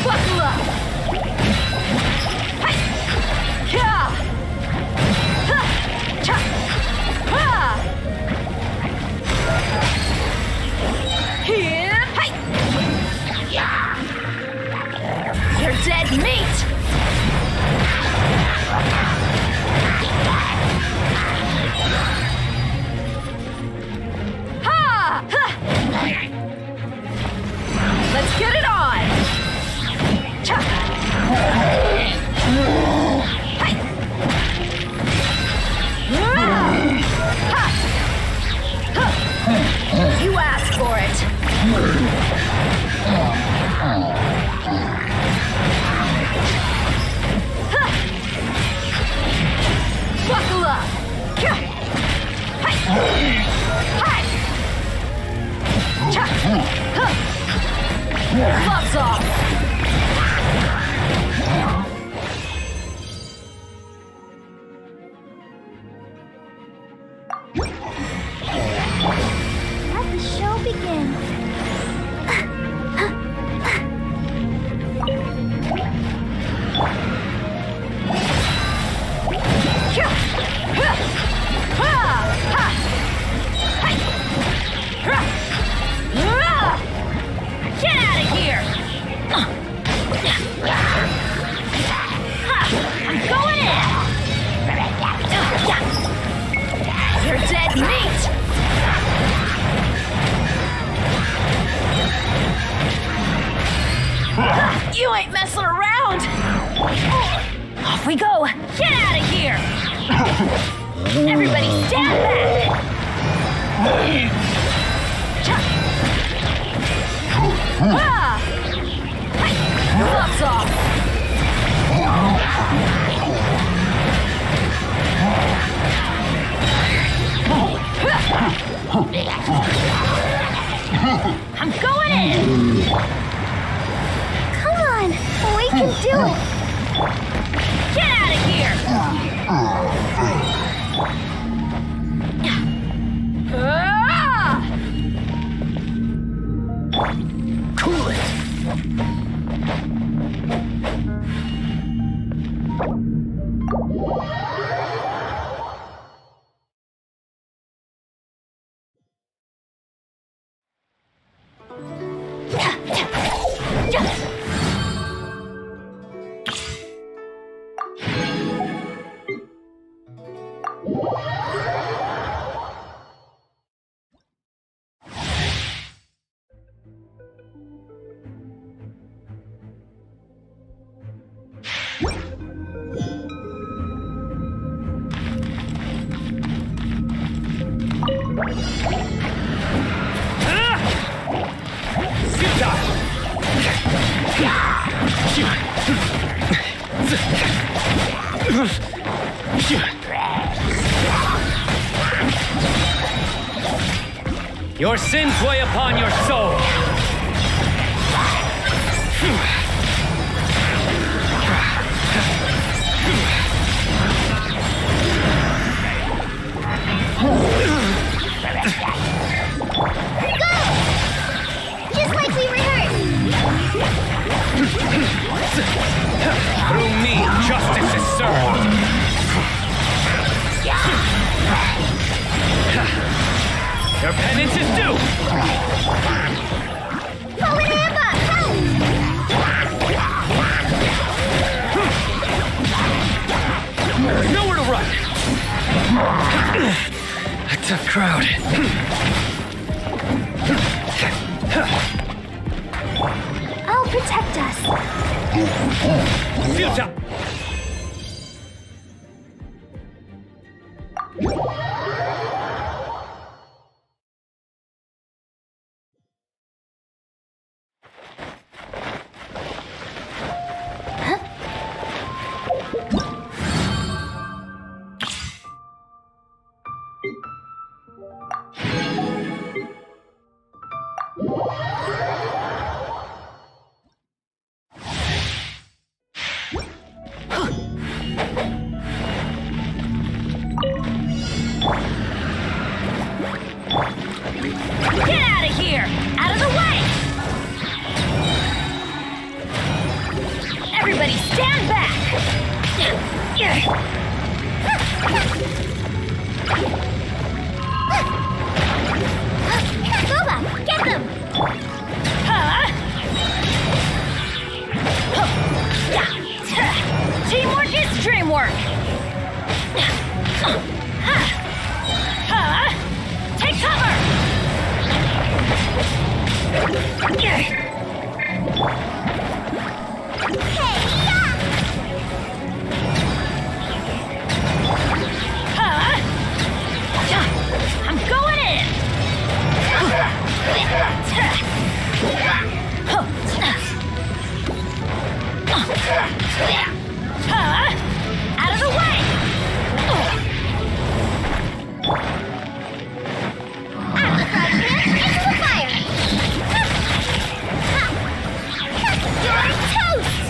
Buckle up! Hi! Yeah! Ha! Cha! Ha! Here! Hi! You're dead meat! Ha! Ha! Let's get it on! Cha! Hi! Ha! Ha! You asked for it! Ha! Buckle up! Hi! Hi! Cha! Ha! Gloves off! Let the show begin. Get out of here! I'm going in! You're dead meat! You ain't messing around! Off we go! Get out of here! Everybody stand back! Gloves off! I'm going in! Come on, we can do it. Get out of here! Cool it! Your sins weigh upon your soul. Go! Just like we rehearsed. Through me, justice is served. Your penance is due. Pull it in up! There's nowhere to run. A tough crowd. I'll protect us. Futile. Out of the way! Out of the frying pan, into the fire! You're toast!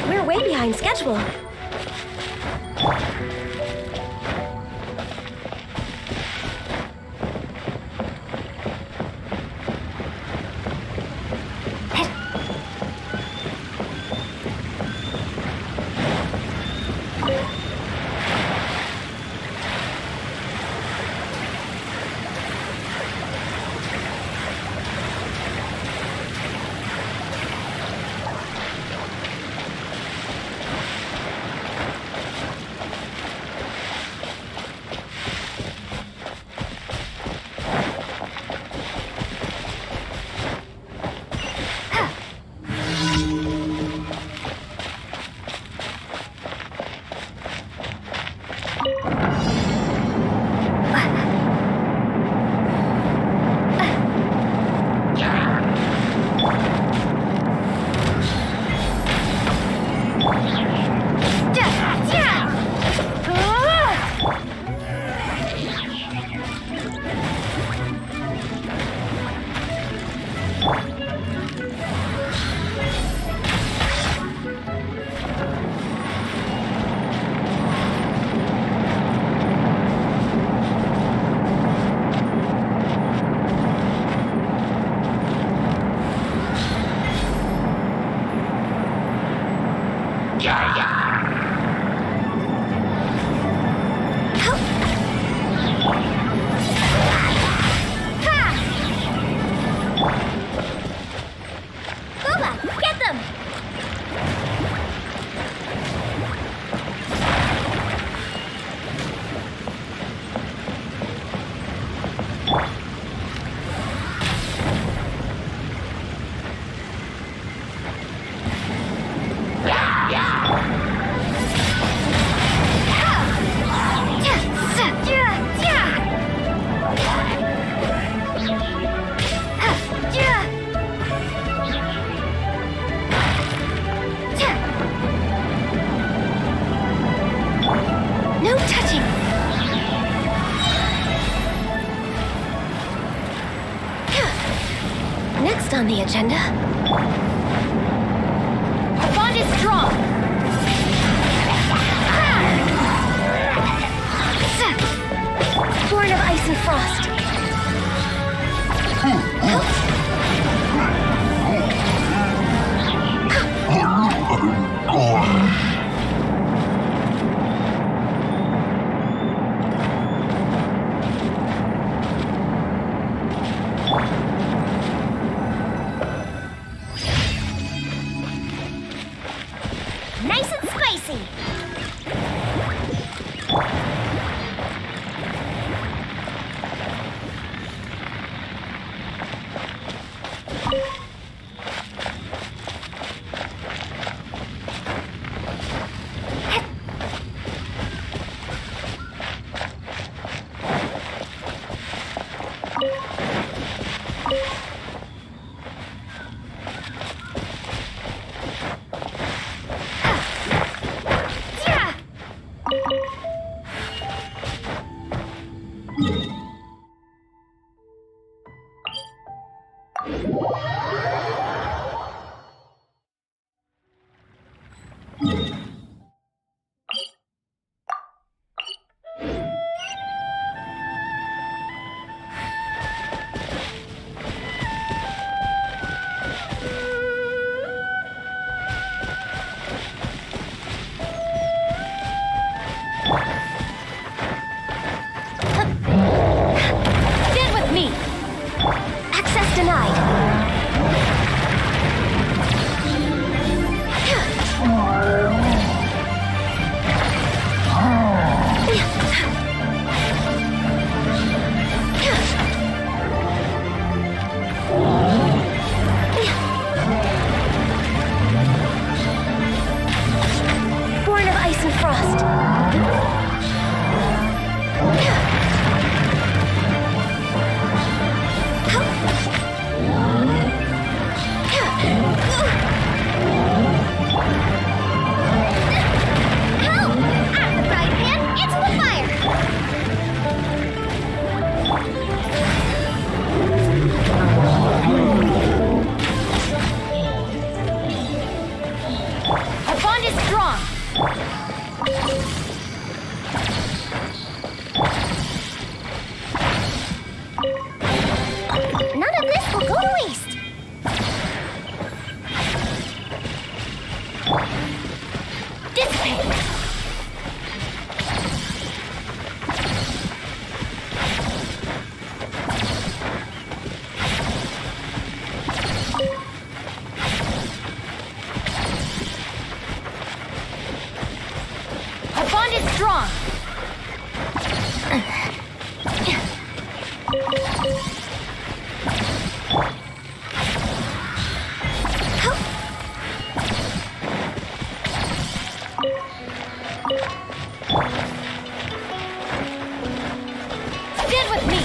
We're way behind schedule. No touching. Next on the agenda. Our bond is strong. Born of ice and frost. Nice and spicy. Stand with me. Access denied. Born of ice and frost. Help! Out the frying pan, into the fire! Our bond is strong. None of this will go to waste. Dissipate. Our bond is strong. Stand with me.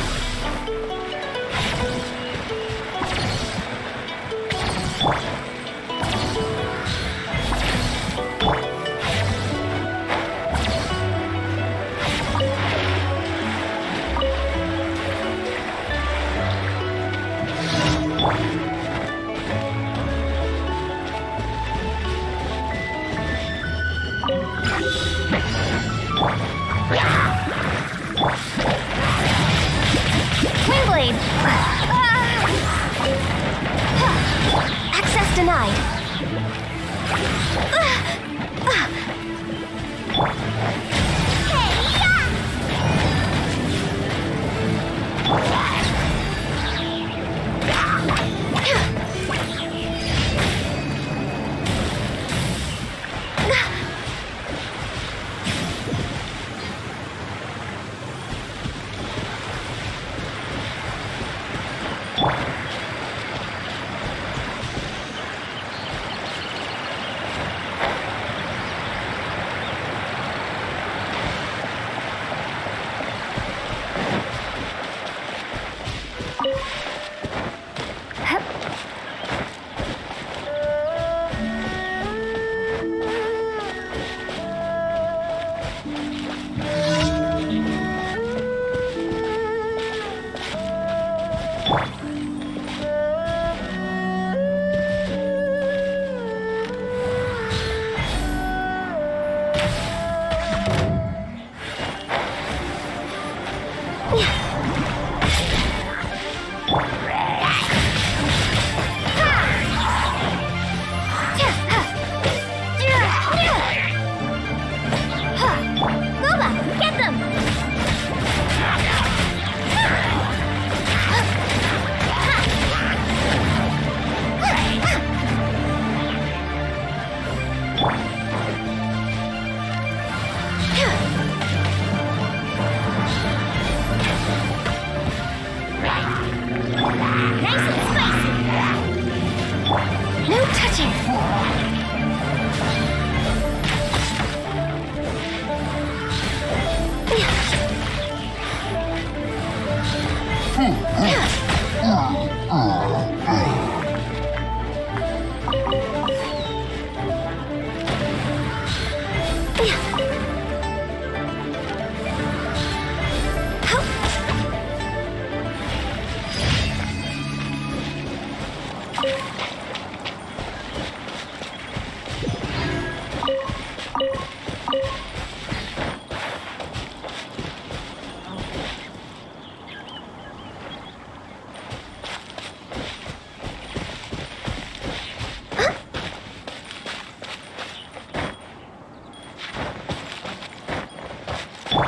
Born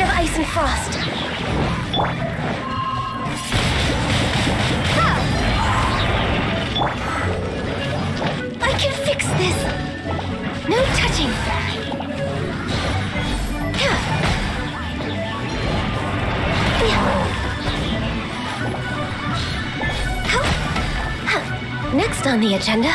of ice and frost. I can fix this. No touching. Next on the agenda.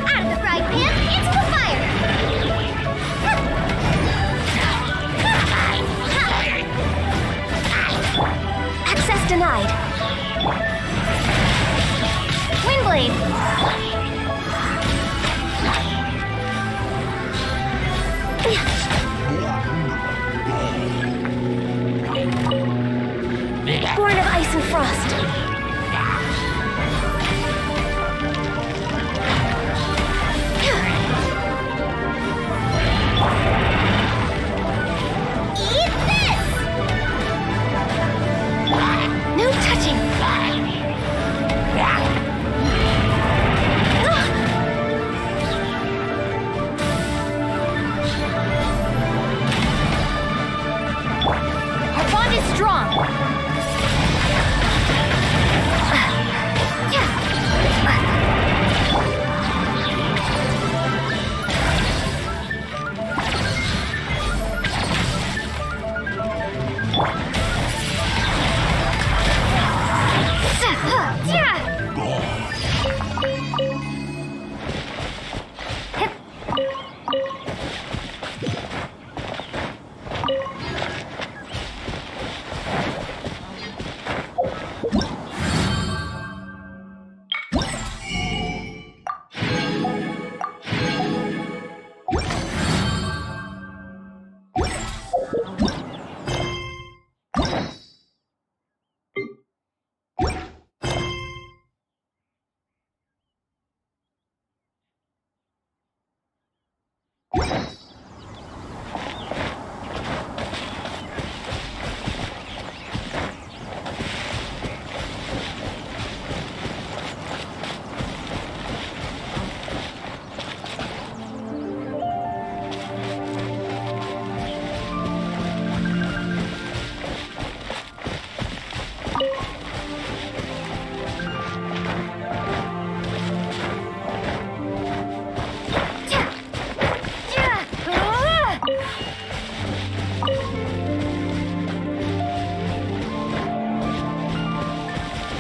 Out of the frying pan, into the fire! Access denied. Windblade. Born of ice and frost. Eat this! No touching. Our bond is strong.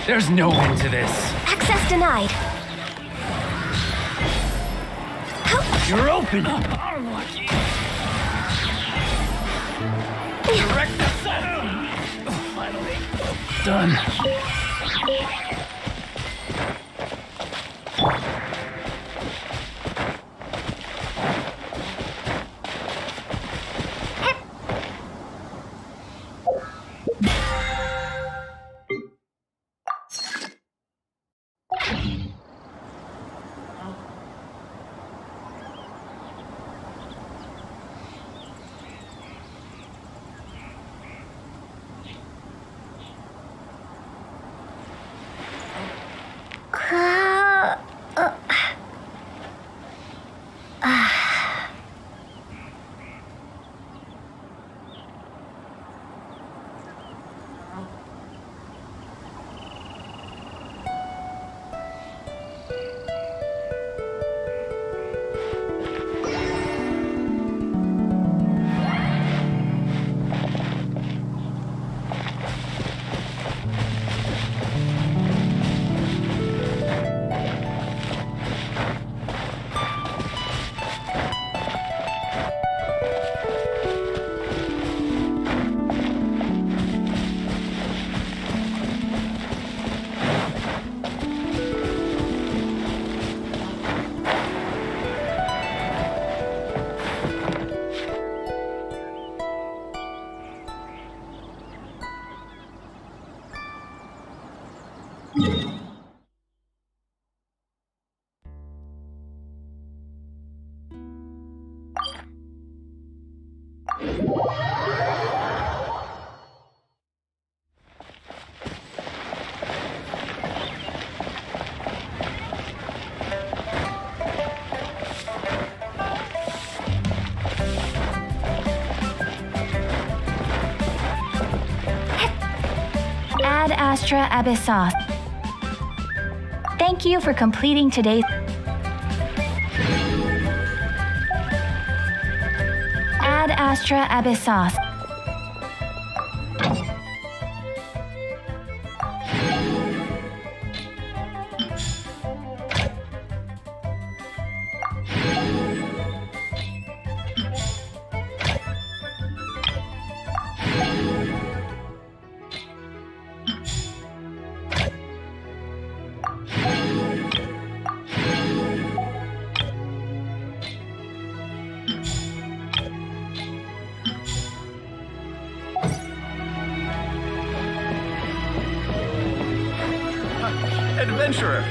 There's no end to this. Access denied. You're open. Direct assault. Finally done. Ad Astra Abyssos. Thank you for completing today's. Ad Astra Abyssos. Adventurer!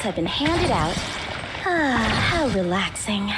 have been handed out. Ah, how relaxing.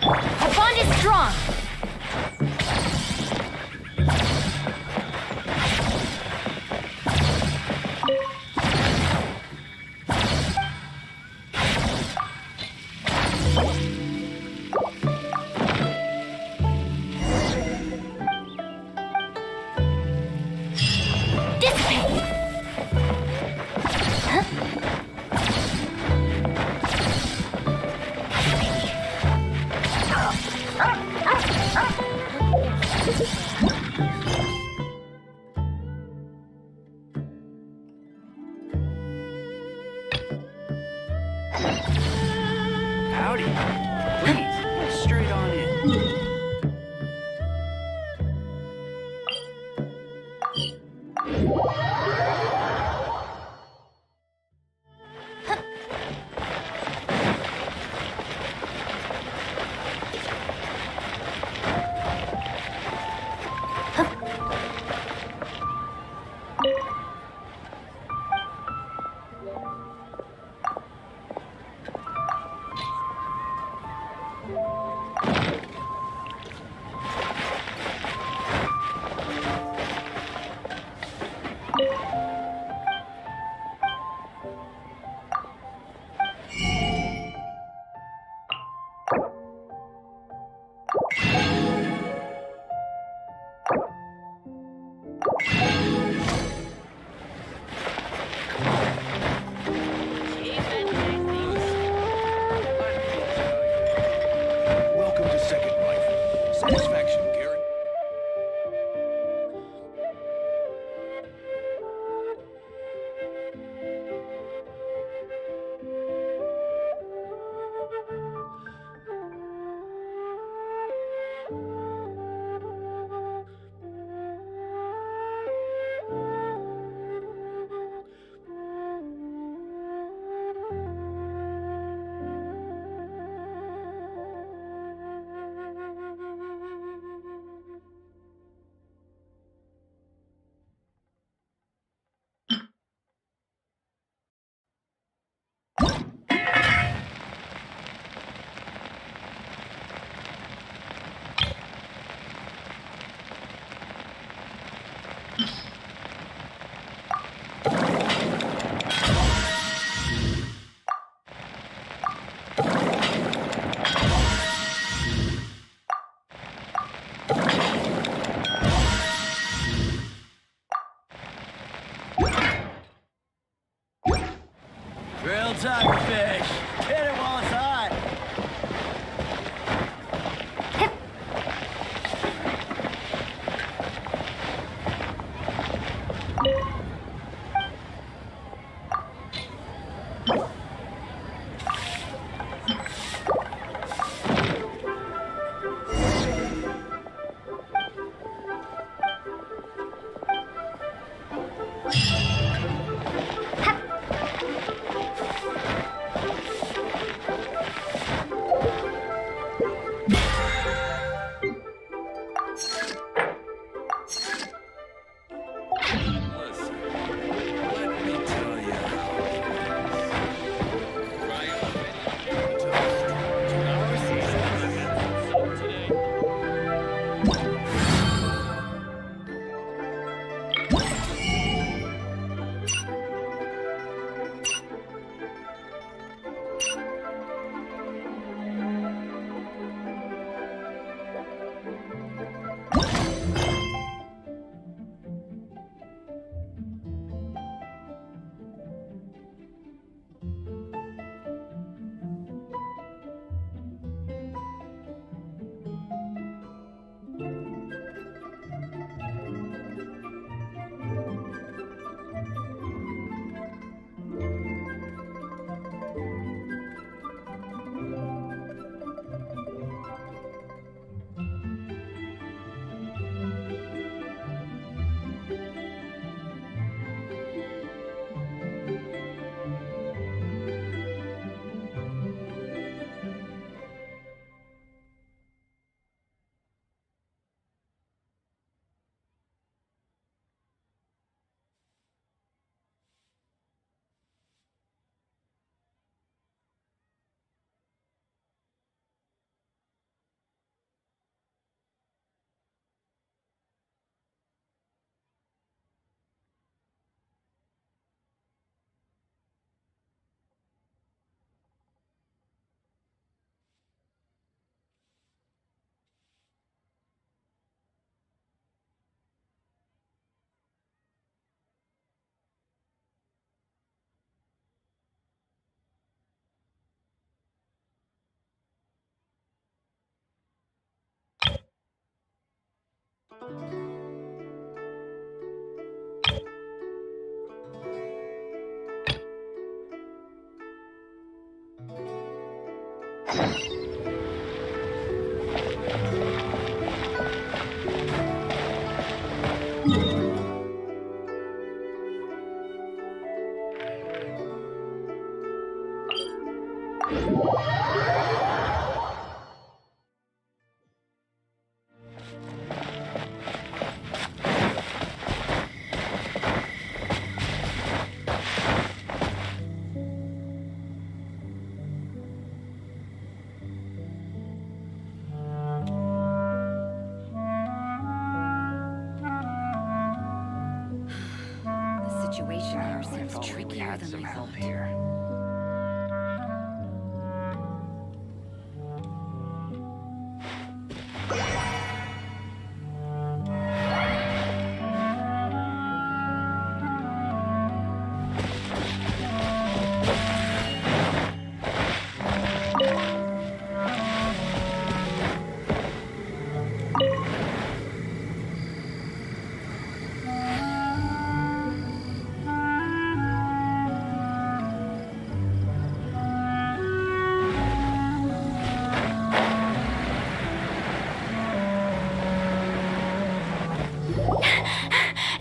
Our bond is strong. Howdy. Please, straight on in. Grilled tiger fish. Hit it while it's hot. The situation here seems We trickier had than some I help thought. here.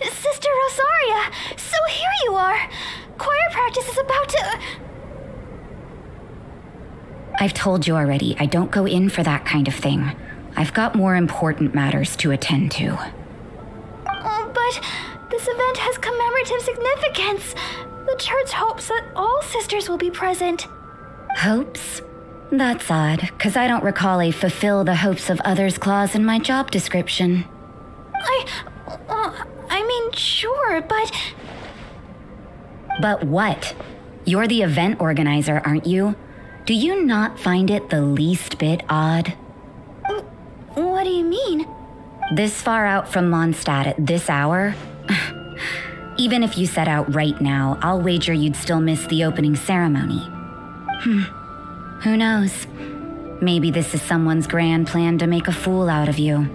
Sister Rosaria! So here you are! Choir practice is about to... I've told you already, I don't go in for that kind of thing. I've got more important matters to attend to. Oh, but this event has commemorative significance. The church hopes that all sisters will be present. Hopes? That's odd, 'cause I don't recall a fulfill the hopes of others clause in my job description. I I mean, sure, but... But what? You're the event organizer, aren't you? Do you not find it the least bit odd? What do you mean? This far out from Mondstadt at this hour? Even if you set out right now, I'll wager you'd still miss the opening ceremony. Who knows? Maybe this is someone's grand plan to make a fool out of you.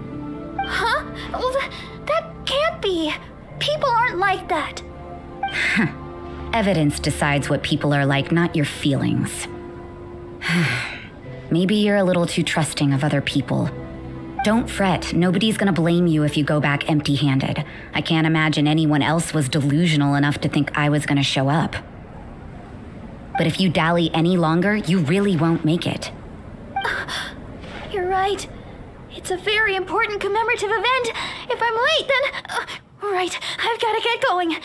Huh? Well, that can't be. People aren't like that. Evidence decides what people are like, not your feelings. Maybe you're a little too trusting of other people. Don't fret, nobody's gonna blame you if you go back empty-handed. I can't imagine anyone else was delusional enough to think I was gonna show up. But if you dally any longer, you really won't make it. You're right. It's a very important commemorative event. If I'm late, then... right, I've gotta get going.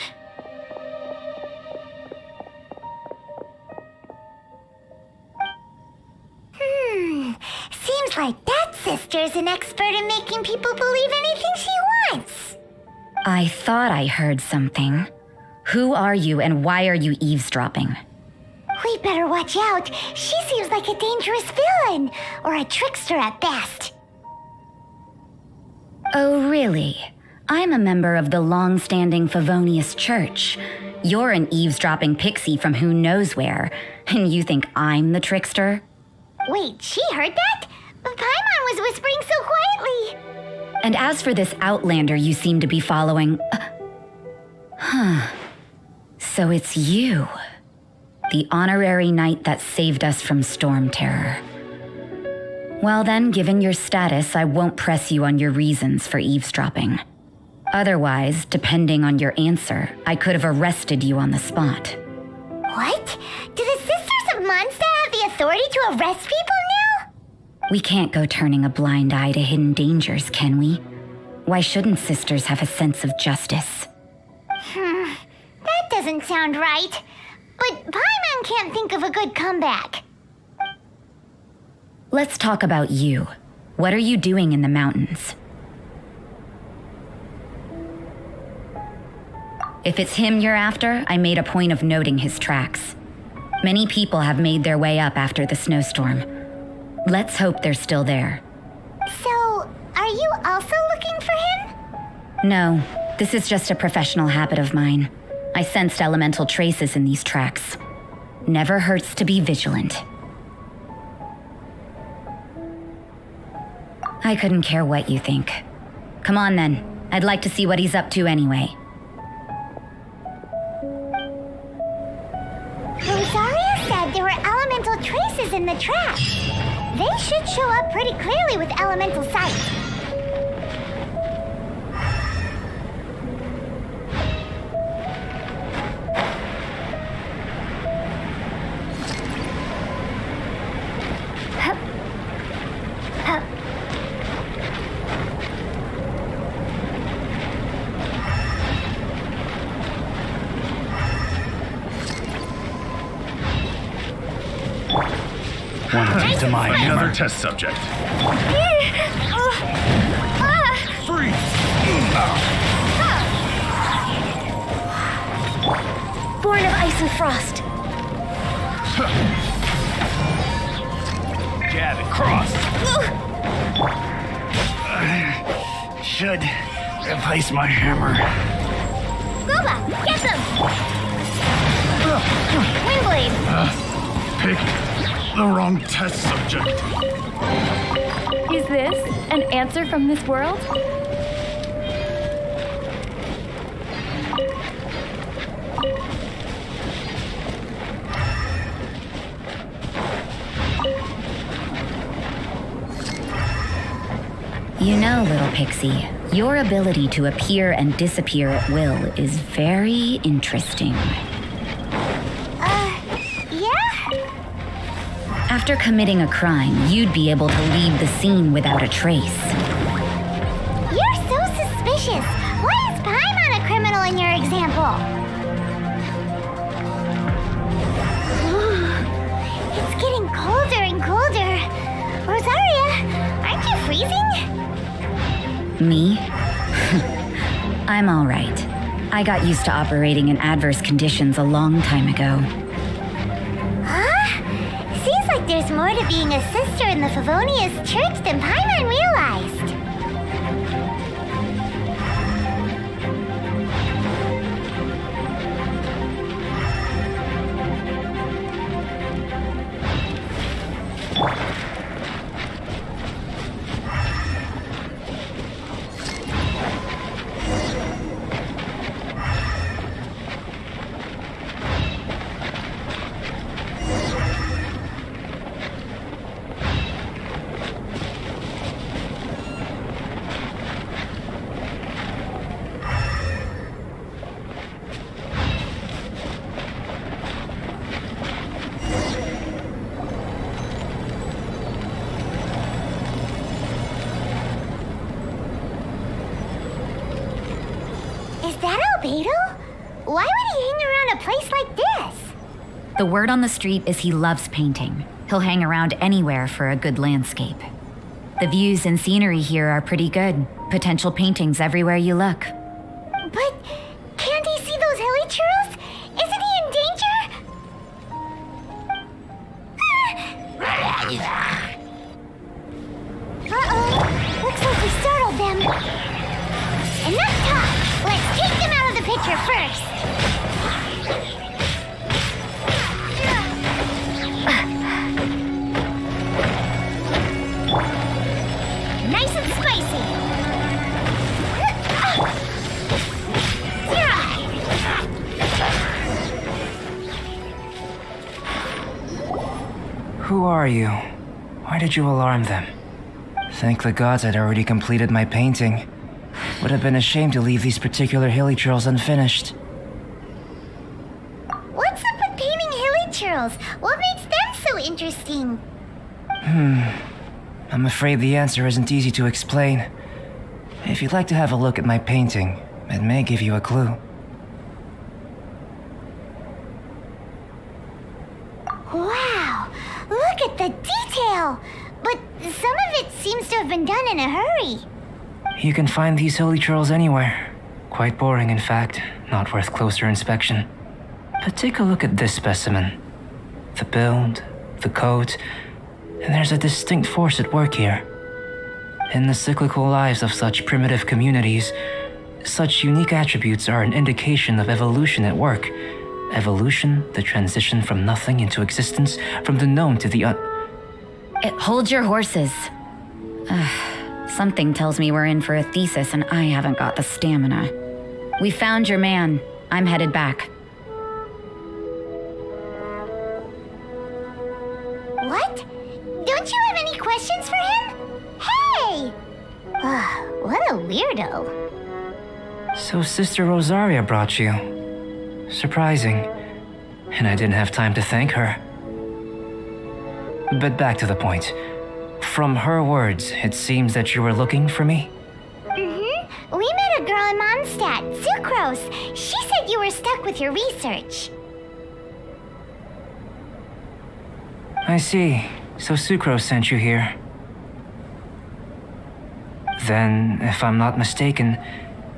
Seems like that sister's an expert in making people believe anything she wants. I thought I heard something. Who are you and why are you eavesdropping? We better watch out. She seems like a dangerous villain, or a trickster at best. Oh, really? I'm a member of the long-standing Favonius Church. You're an eavesdropping pixie from who knows where, and you think I'm the trickster? Wait, she heard that? Paimon was whispering so quietly. And as for this outlander you seem to be following... So it's you. The honorary knight that saved us from storm terror. Well then, given your status, I won't press you on your reasons for eavesdropping. Otherwise, depending on your answer, I could have arrested you on the spot. What? Do the Sisters of Mondstadt have the authority to arrest people now? We can't go turning a blind eye to hidden dangers, can we? Why shouldn't sisters have a sense of justice? That doesn't sound right. But Paimon can't think of a good comeback. Let's talk about you. What are you doing in the mountains? If it's him you're after, I made a point of noting his tracks. Many people have made their way up after the snowstorm. Let's hope they're still there. So, are you also looking for him? No, this is just a professional habit of mine. I sensed elemental traces in these tracks. Never hurts to be vigilant. I couldn't care what you think. Come on then. I'd like to see what he's up to anyway. Rosaria said there were elemental traces in the track. They should show up pretty clearly with elemental sight. To my another test subject. Freeze! Born of ice and frost. Jab and cross. Should replace my hammer. Boba, get them! Windblade! Pick the wrong test subject. Is this an answer from this world? You know, little pixie, your ability to appear and disappear at will is very interesting. Yeah? After committing a crime, you'd be able to leave the scene without a trace. You're so suspicious. Why is Paimon a criminal in your example? It's getting colder and colder. Rosaria, aren't you freezing? Me? I'm all right. I got used to operating in adverse conditions a long time ago. Huh? Seems like there's more to being a sister in the Favonius Church than Paimon realized. Is that Albedo? Why would he hang around a place like this? The word on the street is he loves painting. He'll hang around anywhere for a good landscape. The views and scenery here are pretty good. Potential paintings everywhere you look. But can't he see those hilly churls? Isn't he in danger? Uh-oh. Looks like we startled them. Enough talk. Let's take them out of the picture first. Nice and spicy. Who are you? Why did you alarm them? Thank the gods I'd already completed my painting. Would have been a shame to leave these particular hilly churls unfinished. What's up with painting hilly churls? What makes them so interesting? I'm afraid the answer isn't easy to explain. If you'd like to have a look at my painting, it may give you a clue. Wow, look at the detail! But some of it seems to have been done in a hurry. You can find these hilly churls anywhere. Quite boring, in fact, not worth closer inspection. But take a look at this specimen. The build, the coat, and there's a distinct force at work here. In the cyclical lives of such primitive communities, such unique attributes are an indication of evolution at work. Evolution, the transition from nothing into existence, from the known to the Hold your horses. Something tells me we're in for a thesis and I haven't got the stamina. We found your man. I'm headed back. What? Don't you have any questions for him? Hey! What a weirdo. So Sister Rosaria brought you. Surprising. And I didn't have time to thank her. But back to the point. From her words, it seems that you were looking for me? Mm-hmm. We met a girl in Mondstadt, Sucrose. She said you were stuck with your research. I see. So Sucrose sent you here. Then, if I'm not mistaken,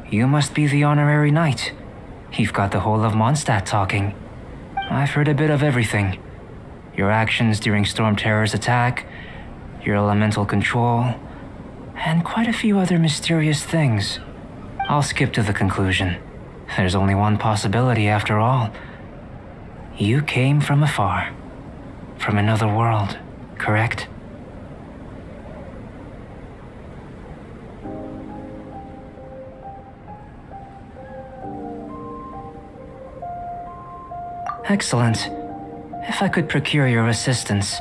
you must be the honorary knight. You've got the whole of Mondstadt talking. I've heard a bit of everything. Your actions during Storm Terror's attack, your elemental control, and quite a few other mysterious things. I'll skip to the conclusion. There's only one possibility after all. You came from afar. From another world, correct? Excellent. If I could procure your assistance,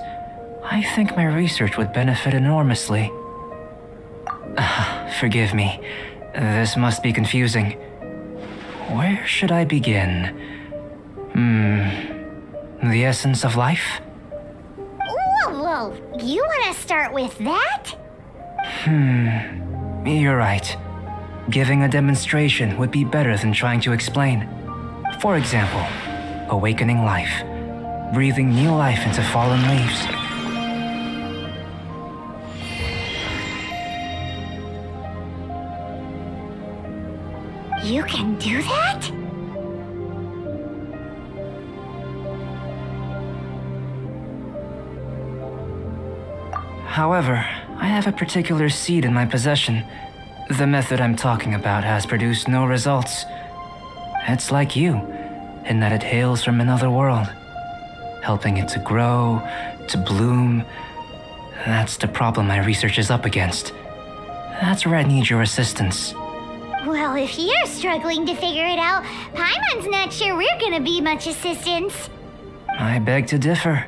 I think my research would benefit enormously. Forgive me. This must be confusing. Where should I begin? The essence of life? Whoa. You want to start with that? You're right. Giving a demonstration would be better than trying to explain. For example, awakening life. Breathing new life into fallen leaves. You can do that? However, I have a particular seed in my possession. The method I'm talking about has produced no results. It's like you, in that it hails from another world, helping it to grow, to bloom. That's the problem my research is up against. That's where I need your assistance. Well, if you're struggling to figure it out, Paimon's not sure we're gonna be much assistance. I beg to differ.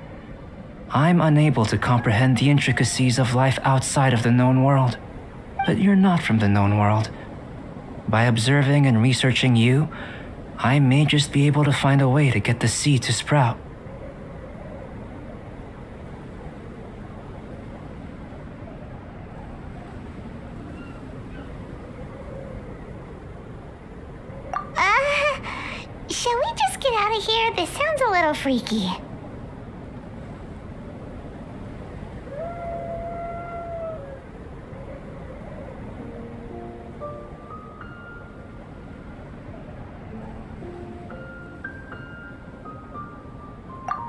I'm unable to comprehend the intricacies of life outside of the known world. But you're not from the known world. By observing and researching you, I may just be able to find a way to get the seed to sprout. Shall we just get out of here? This sounds a little freaky.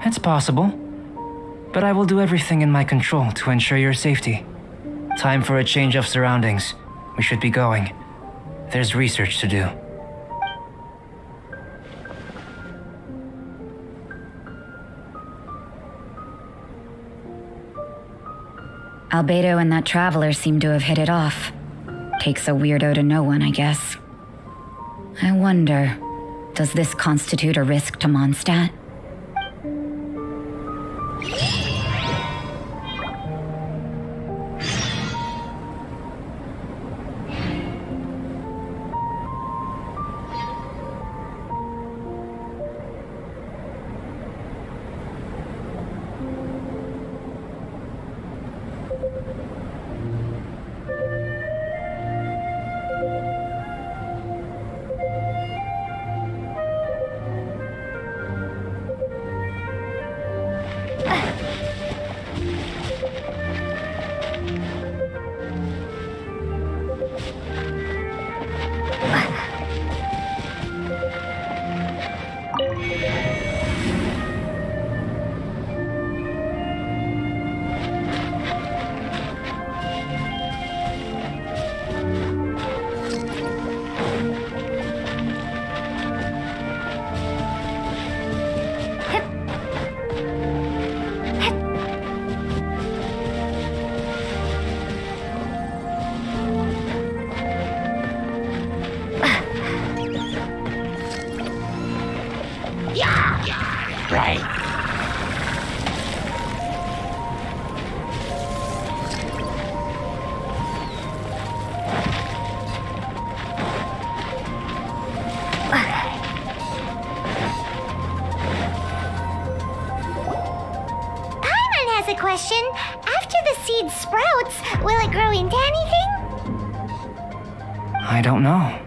It's possible, but I will do everything in my control to ensure your safety. Time for a change of surroundings. We should be going. There's research to do. Albedo and that traveler seem to have hit it off. Takes a weirdo to know one, I guess. I wonder, does this constitute a risk to Mondstadt? Right. Paimon has a question. After the seed sprouts, will it grow into anything? I don't know,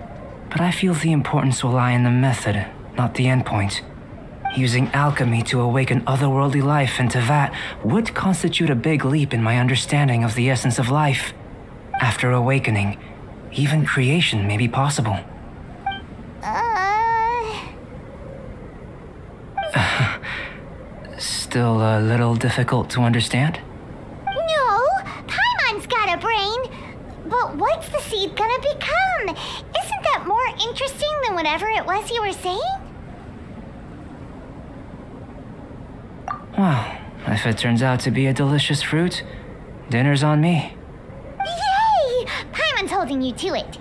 but I feel the importance will lie in the method, not the endpoint. Using alchemy to awaken otherworldly life into that would constitute a big leap in my understanding of the essence of life. After awakening, even creation may be possible. Still a little difficult to understand? No, Paimon's got a brain. But what's the seed gonna become? Isn't that more interesting than whatever it was you were saying? Well, if it turns out to be a delicious fruit, dinner's on me. Yay! Paimon's holding you to it.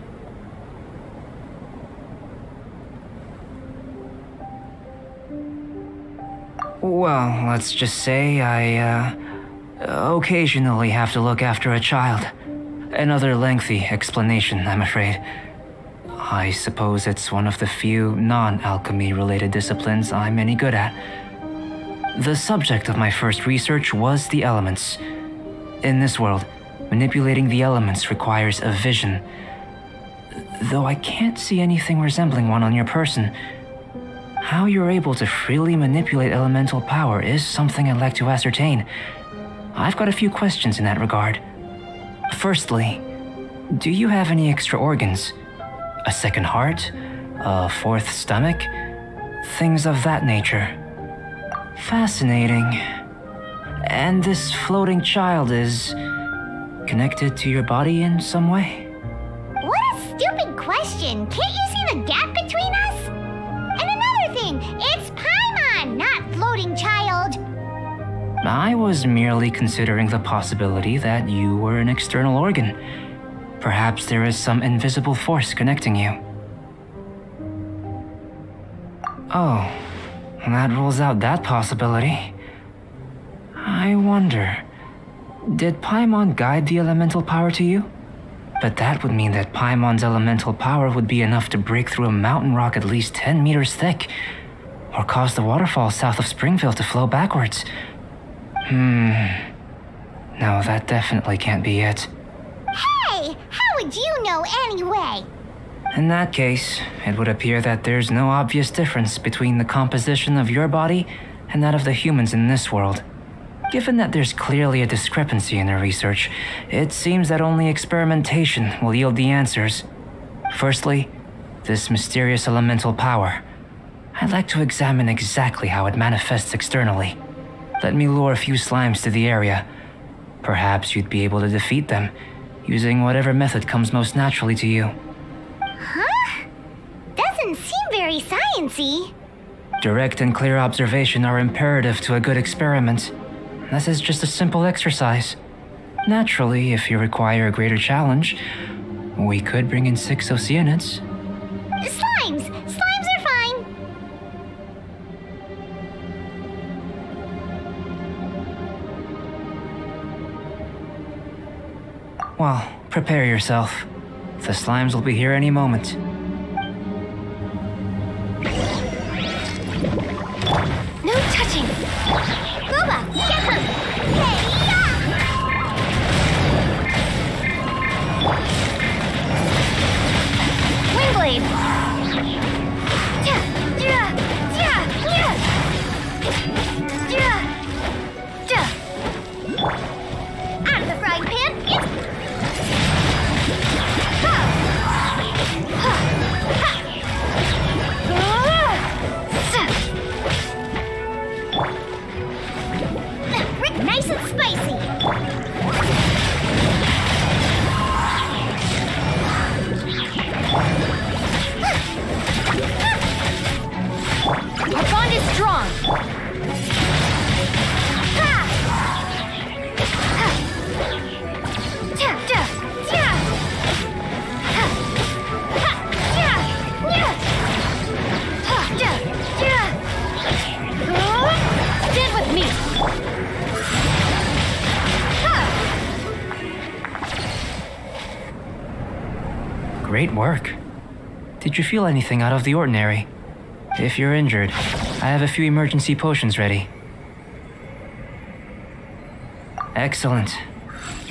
Well, let's just say I, occasionally have to look after a child. Another lengthy explanation, I'm afraid. I suppose it's one of the few non-alchemy related disciplines I'm any good at. The subject of my first research was the elements. In this world, manipulating the elements requires a vision. Though I can't see anything resembling one on your person, how you're able to freely manipulate elemental power is something I'd like to ascertain. I've got a few questions in that regard. Firstly, do you have any extra organs? A second heart? A fourth stomach? Things of that nature. Fascinating. And this floating child is connected to your body in some way? What a stupid question. Can't you see the gap between us? And another thing, it's Paimon, not floating child. I was merely considering the possibility that you were an external organ. Perhaps there is some invisible force connecting you. Oh, that rules out that possibility. I wonder, did Paimon guide the elemental power to you? But that would mean that Paimon's elemental power would be enough to break through a mountain rock at least 10 meters thick, or cause the waterfall south of Springville to flow backwards. No, that definitely can't be it. Hey, how would you know anyway? In that case, it would appear that there's no obvious difference between the composition of your body and that of the humans in this world. Given that there's clearly a discrepancy in their research, it seems that only experimentation will yield the answers. Firstly, this mysterious elemental power. I'd like to examine exactly how it manifests externally. Let me lure a few slimes to the area. Perhaps you'd be able to defeat them, using whatever method comes most naturally to you. Huh? Doesn't seem very sciencey. Direct and clear observation are imperative to a good experiment. This is just a simple exercise. Naturally, if you require a greater challenge, we could bring in 6 Oceanids. Slimes! Slimes are fine! Well, prepare yourself. The slimes will be here any moment. No touching! Booba, get them! Hey-ya! Wingblade! Out of the frying pan, it's... Nice and spicy! Our bond is strong! Stand with me! Great work. Did you feel anything out of the ordinary? If you're injured, I have a few emergency potions ready. Excellent.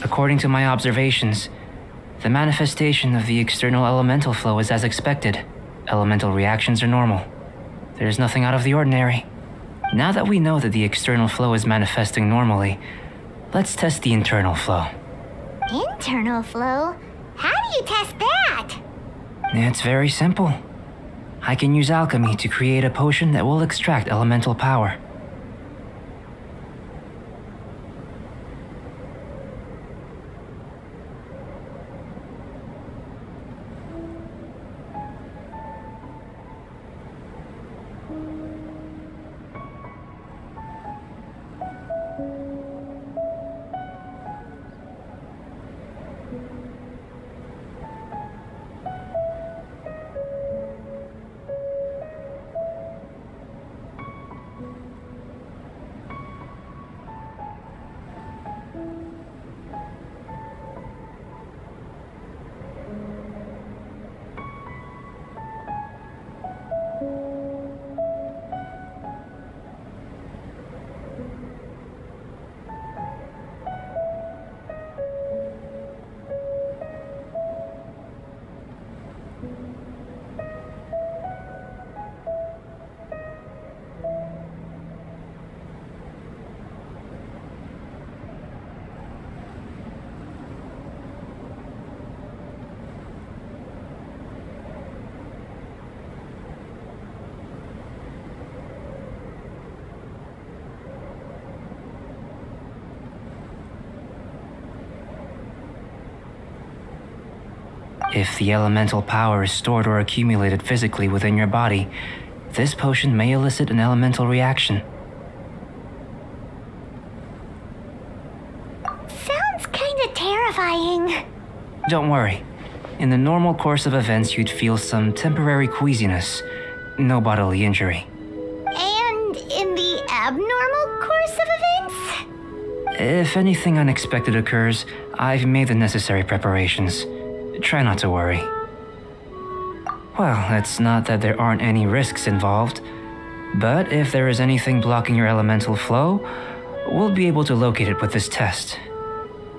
According to my observations, the manifestation of the external elemental flow is as expected. Elemental reactions are normal. There's nothing out of the ordinary. Now that we know that the external flow is manifesting normally, let's test the internal flow. Internal flow? How do you test that? It's very simple. I can use alchemy to create a potion that will extract elemental power. If the elemental power is stored or accumulated physically within your body, this potion may elicit an elemental reaction. Sounds kinda terrifying. Don't worry. In the normal course of events, you'd feel some temporary queasiness, no bodily injury. And in the abnormal course of events? If anything unexpected occurs, I've made the necessary preparations. Try not to worry. Well, it's not that there aren't any risks involved, but if there is anything blocking your elemental flow, we'll be able to locate it with this test.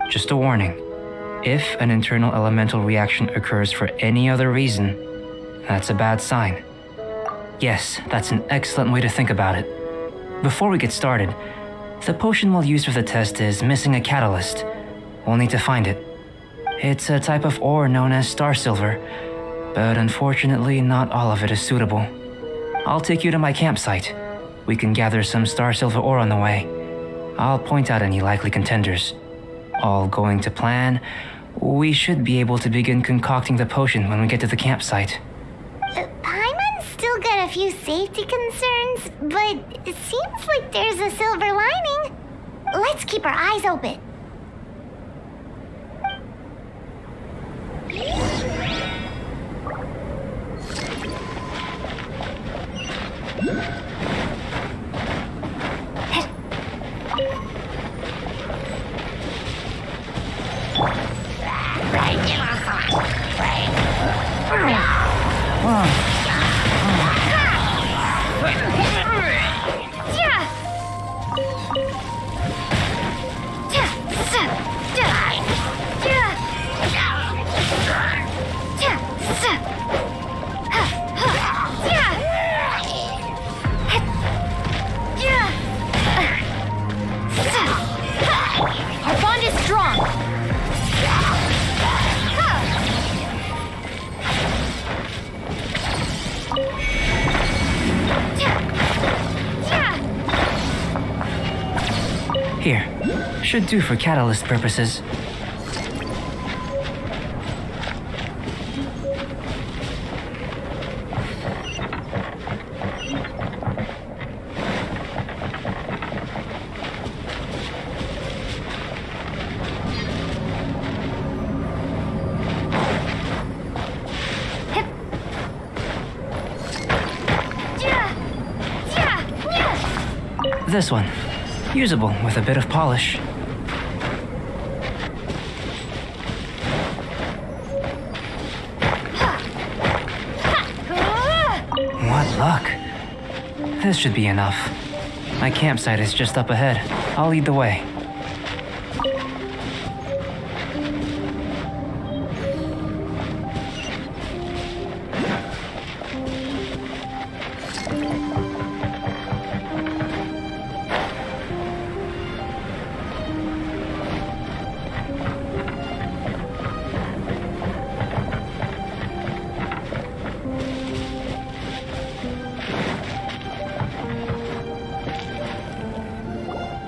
Just a warning. If an internal elemental reaction occurs for any other reason, that's a bad sign. Yes, that's an excellent way to think about it. Before we get started, the potion we'll use for the test is missing a catalyst. We'll need to find it. It's a type of ore known as star silver, but unfortunately not all of it is suitable. I'll take you to my campsite. We can gather some star silver ore on the way. I'll point out any likely contenders. All going to plan, we should be able to begin concocting the potion when we get to the campsite. Paimon's still got a few safety concerns, but it seems like there's a silver lining. Let's keep our eyes open. Our bond is strong. Here, should do for catalyst purposes. This one. Usable with a bit of polish. What luck. This should be enough. My campsite is just up ahead. I'll lead the way.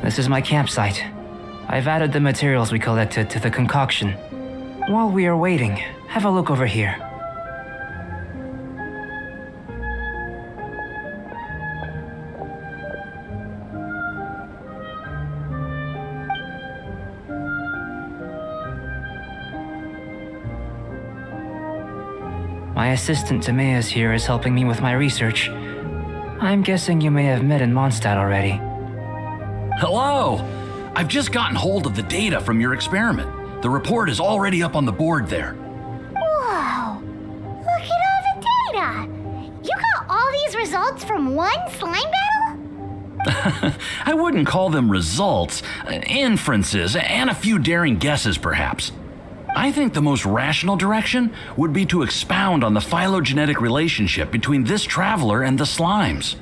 This is my campsite. I've added the materials we collected to the concoction. While we are waiting, have a look over here. My assistant Timaeus here is helping me with my research. I'm guessing you may have met in Mondstadt already. Hello! I've just gotten hold of the data from your experiment. The report is already up on the board there. Whoa! Look at all the data! You got all these results from one slime battle? I wouldn't call them results, inferences, and a few daring guesses perhaps. I think the most rational direction would be to expound on the phylogenetic relationship between this traveler and the slimes.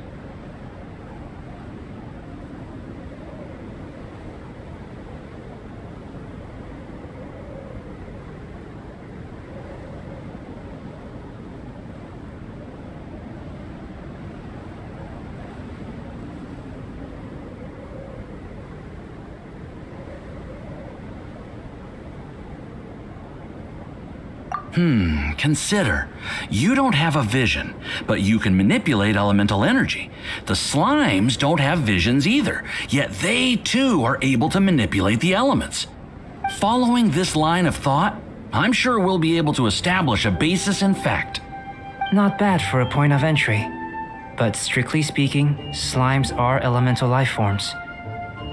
Consider. You don't have a vision, but you can manipulate elemental energy. The slimes don't have visions either, yet they too are able to manipulate the elements. Following this line of thought, I'm sure we'll be able to establish a basis in fact. Not bad for a point of entry. But strictly speaking, slimes are elemental life forms.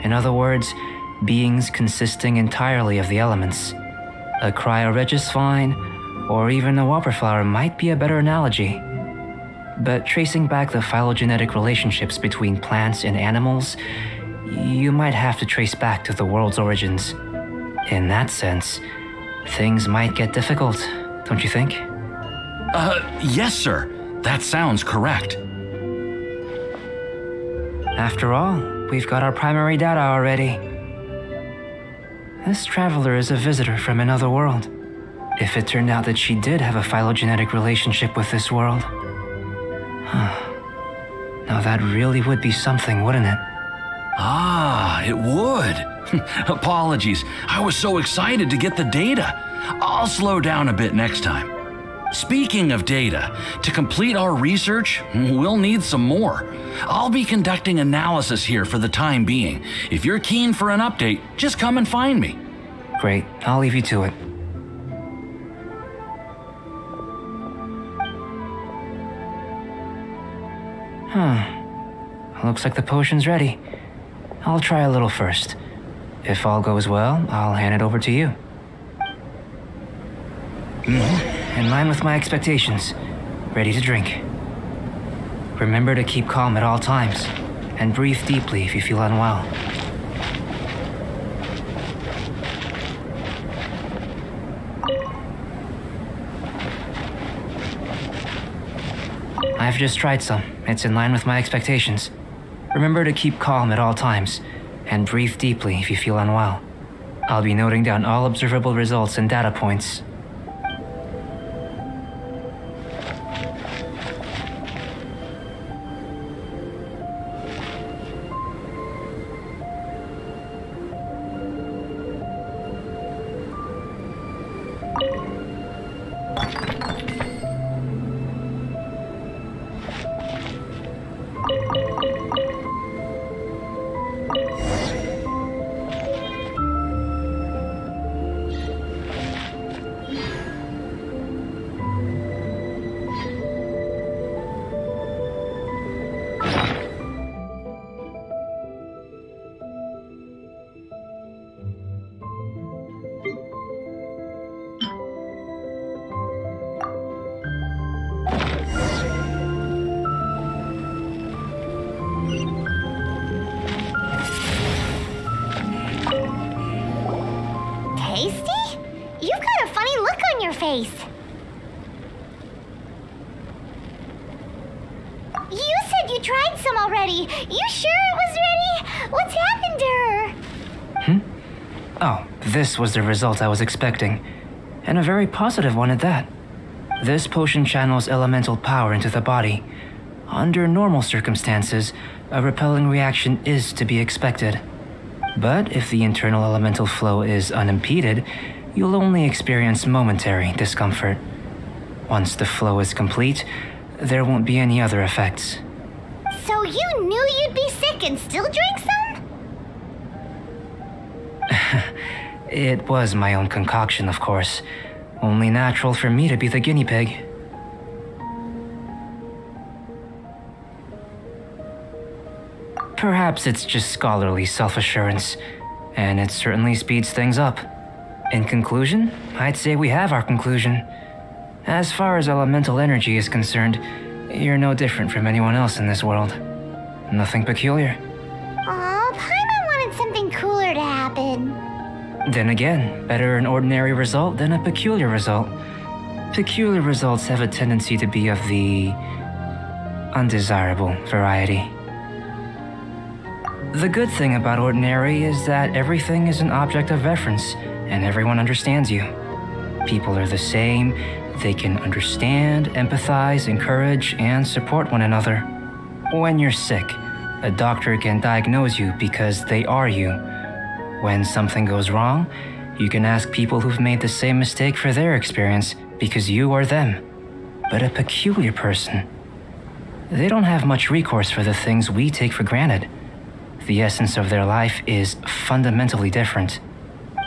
In other words, beings consisting entirely of the elements. A cryoregis vine, or even a whopperflower might be a better analogy. But tracing back the phylogenetic relationships between plants and animals, you might have to trace back to the world's origins. In that sense, things might get difficult, don't you think? Yes, sir. That sounds correct. After all, we've got our primary data already. This traveler is a visitor from another world. If it turned out that she did have a phylogenetic relationship with this world. Now that really would be something, wouldn't it? Ah, it would. Apologies. I was so excited to get the data. I'll slow down a bit next time. Speaking of data, to complete our research, we'll need some more. I'll be conducting analysis here for the time being. If you're keen for an update, just come and find me. Great, I'll leave you to it. Looks like the potion's ready. I'll try a little first. If all goes well, I'll hand it over to you. In line with my expectations. Ready to drink. Remember to keep calm at all times, and breathe deeply if you feel unwell. I've just tried some. It's in line with my expectations. Remember to keep calm at all times, and breathe deeply if you feel unwell. I'll be noting down all observable results and data points. Tasty? You've got a funny look on your face. You said you tried some already. You sure it was ready? What's happened to her? Oh, this was the result I was expecting. And a very positive one at that. This potion channels elemental power into the body. Under normal circumstances, a repelling reaction is to be expected. But if the internal elemental flow is unimpeded, you'll only experience momentary discomfort. Once the flow is complete, there won't be any other effects. So you knew you'd be sick and still drank some? It was my own concoction, of course. Only natural for me to be the guinea pig. Perhaps it's just scholarly self-assurance, and it certainly speeds things up. In conclusion, I'd say we have our conclusion. As far as elemental energy is concerned, you're no different from anyone else in this world. Nothing peculiar. Aw, Paimon wanted something cooler to happen. Then again, better an ordinary result than a peculiar result. Peculiar results have a tendency to be of the undesirable variety. The good thing about ordinary is that everything is an object of reference, and everyone understands you. People are the same, they can understand, empathize, encourage, and support one another. When you're sick, a doctor can diagnose you because they are you. When something goes wrong, you can ask people who've made the same mistake for their experience, because you are them, but a peculiar person. They don't have much recourse for the things we take for granted. The essence of their life is fundamentally different.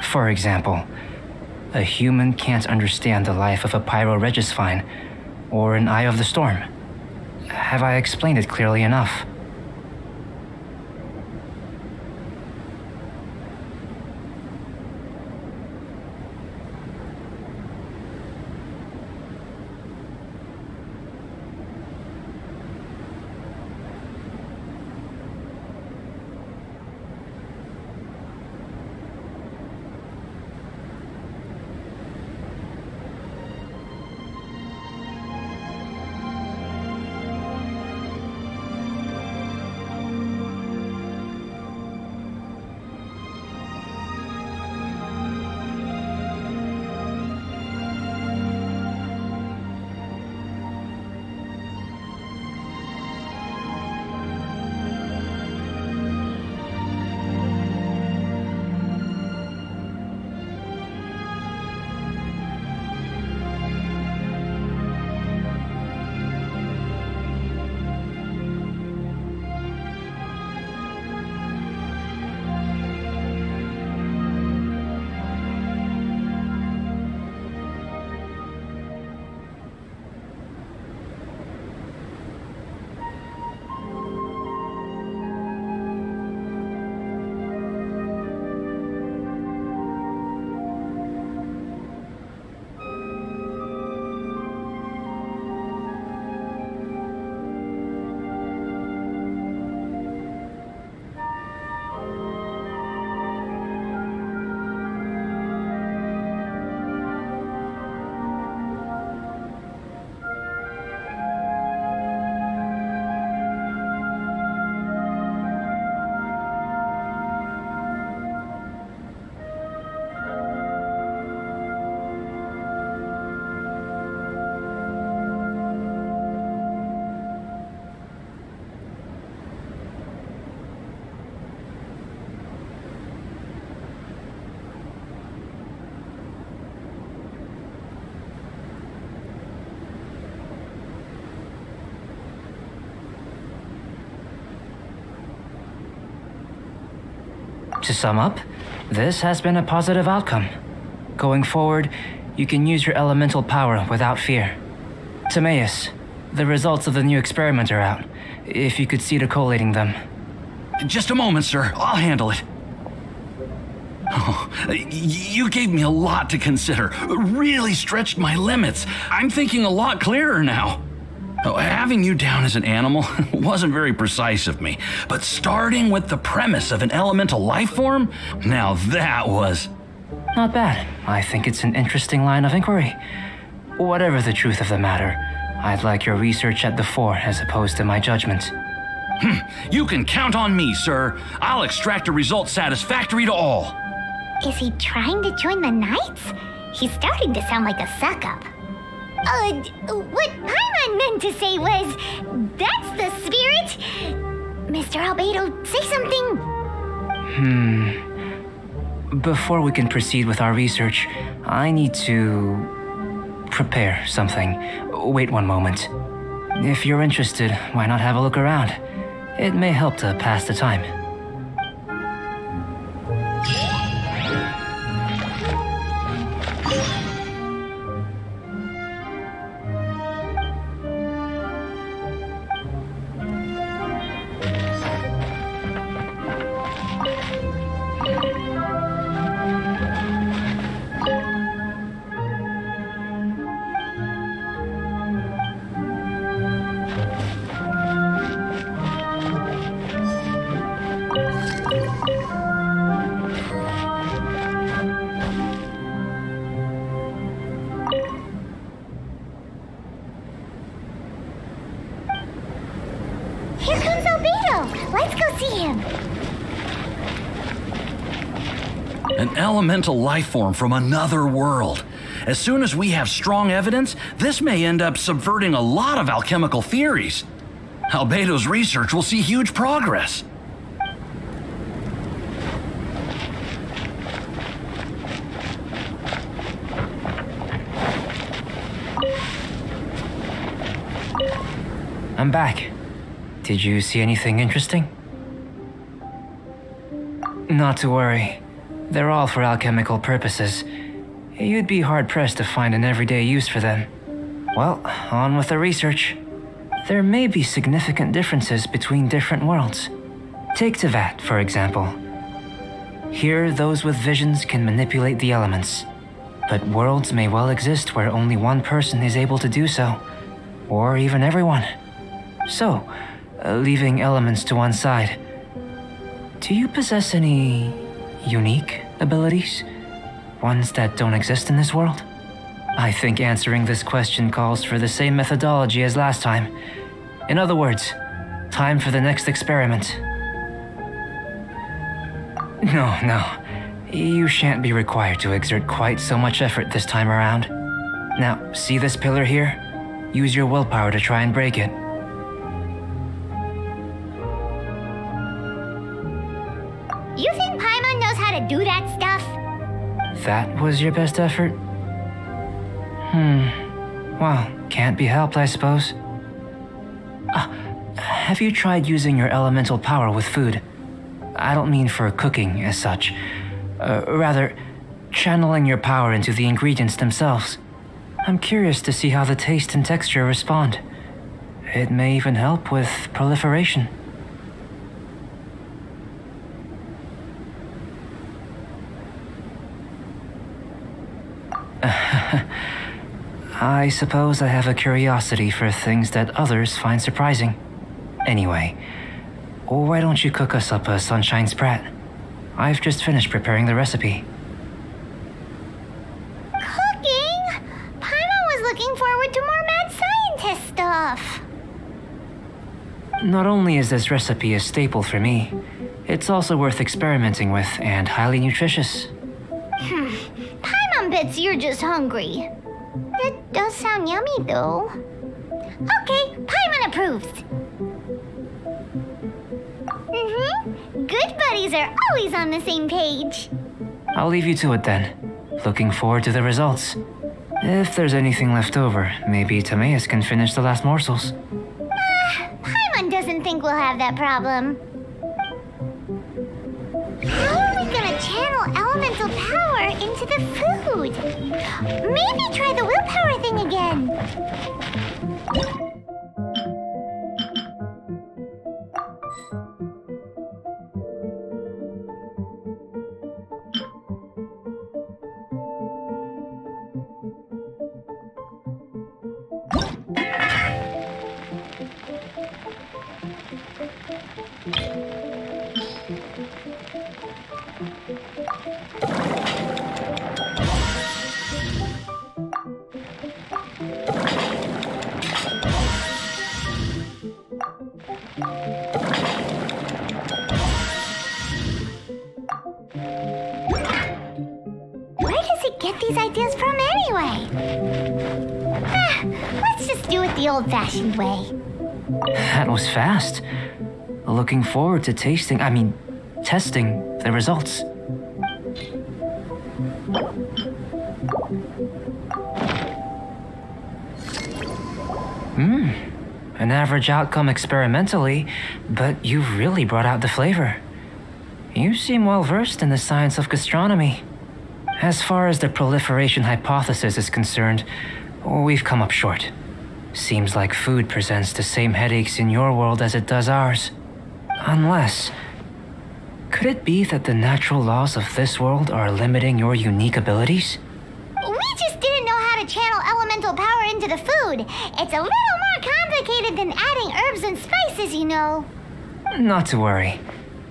For example, a human can't understand the life of a pyroregisvine or an Eye of the Storm. Have I explained it clearly enough? To sum up, this has been a positive outcome. Going forward, you can use your elemental power without fear. Timaeus, the results of the new experiment are out. If you could see to collating them. Just a moment, sir. I'll handle it. Oh, you gave me a lot to consider. Really stretched my limits. I'm thinking a lot clearer now. Oh, having you down as an animal wasn't very precise of me, but starting with the premise of an elemental life form, now that was... Not bad. I think it's an interesting line of inquiry. Whatever the truth of the matter, I'd like your research at the fore as opposed to my judgment. You can count on me, sir. I'll extract a result satisfactory to all. Is he trying to join the Knights? He's starting to sound like a suck-up. What Paimon meant to say was, that's the spirit. Mr. Albedo, say something. Before we can proceed with our research, I need to prepare something. Wait one moment. If you're interested, why not have a look around? It may help to pass the time. Here comes Albedo. Let's go see him. An elemental life form from another world. As soon as we have strong evidence, this may end up subverting a lot of alchemical theories. Albedo's research will see huge progress. I'm back. Did you see anything interesting? Not to worry. They're all for alchemical purposes. You'd be hard-pressed to find an everyday use for them. Well, on with the research. There may be significant differences between different worlds. Take Tevat, for example. Here, those with visions can manipulate the elements. But worlds may well exist where only one person is able to do so. Or even everyone. So, leaving elements to one side, do you possess any unique abilities? Ones that don't exist in this world? I think answering this question calls for the same methodology as last time. In other words, time for the next experiment. No. You shan't be required to exert quite so much effort this time around. Now, see this pillar here? Use your willpower to try and break it. You think Paimon knows how to do that stuff? That was your best effort? Well, can't be helped, I suppose. Have you tried using your elemental power with food? I don't mean for cooking as such. Rather, channeling your power into the ingredients themselves. I'm curious to see how the taste and texture respond. It may even help with proliferation. I suppose I have a curiosity for things that others find surprising. Anyway, why don't you cook us up a sunshine sprat? I've just finished preparing the recipe. Cooking? Paimon was looking forward to more mad scientist stuff. Not only is this recipe a staple for me, it's also worth experimenting with and highly nutritious. Paimon bets you're just hungry. It does sound yummy, though. Okay, Paimon approves. Good buddies are always on the same page. I'll leave you to it then. Looking forward to the results. If there's anything left over, maybe Timaeus can finish the last morsels. Paimon doesn't think we'll have that problem. How are we gonna channel elemental power into the food? Maybe try the willpower thing again. Get these ideas from anyway? Let's just do it the old-fashioned way. That was fast. Looking forward to testing the results. An average outcome experimentally, but you've really brought out the flavor. You seem well versed in the science of gastronomy. As far as the proliferation hypothesis is concerned, we've come up short. Seems like food presents the same headaches in your world as it does ours. Unless... could it be that the natural laws of this world are limiting your unique abilities? We just didn't know how to channel elemental power into the food. It's a little more complicated than adding herbs and spices, you know. Not to worry.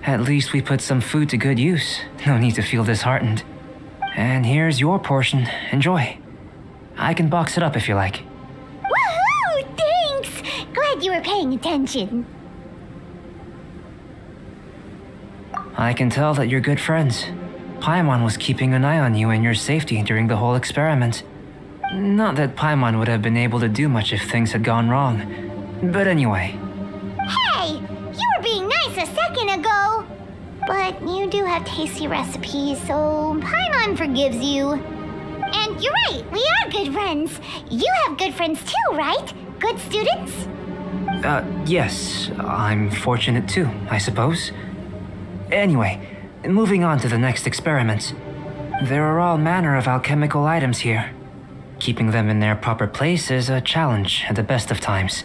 At least we put some food to good use. No need to feel disheartened. And here's your portion. Enjoy. I can box it up if you like. Woohoo! Thanks! Glad you were paying attention. I can tell that you're good friends. Paimon was keeping an eye on you and your safety during the whole experiment. Not that Paimon would have been able to do much if things had gone wrong. But anyway. Hey! You were being nice a second ago! But you do have tasty recipes, so Paimon forgives you. And you're right, we are good friends. You have good friends too, right? Good students? Yes, I'm fortunate too, I suppose. Anyway, moving on to the next experiment. There are all manner of alchemical items here. Keeping them in their proper place is a challenge at the best of times.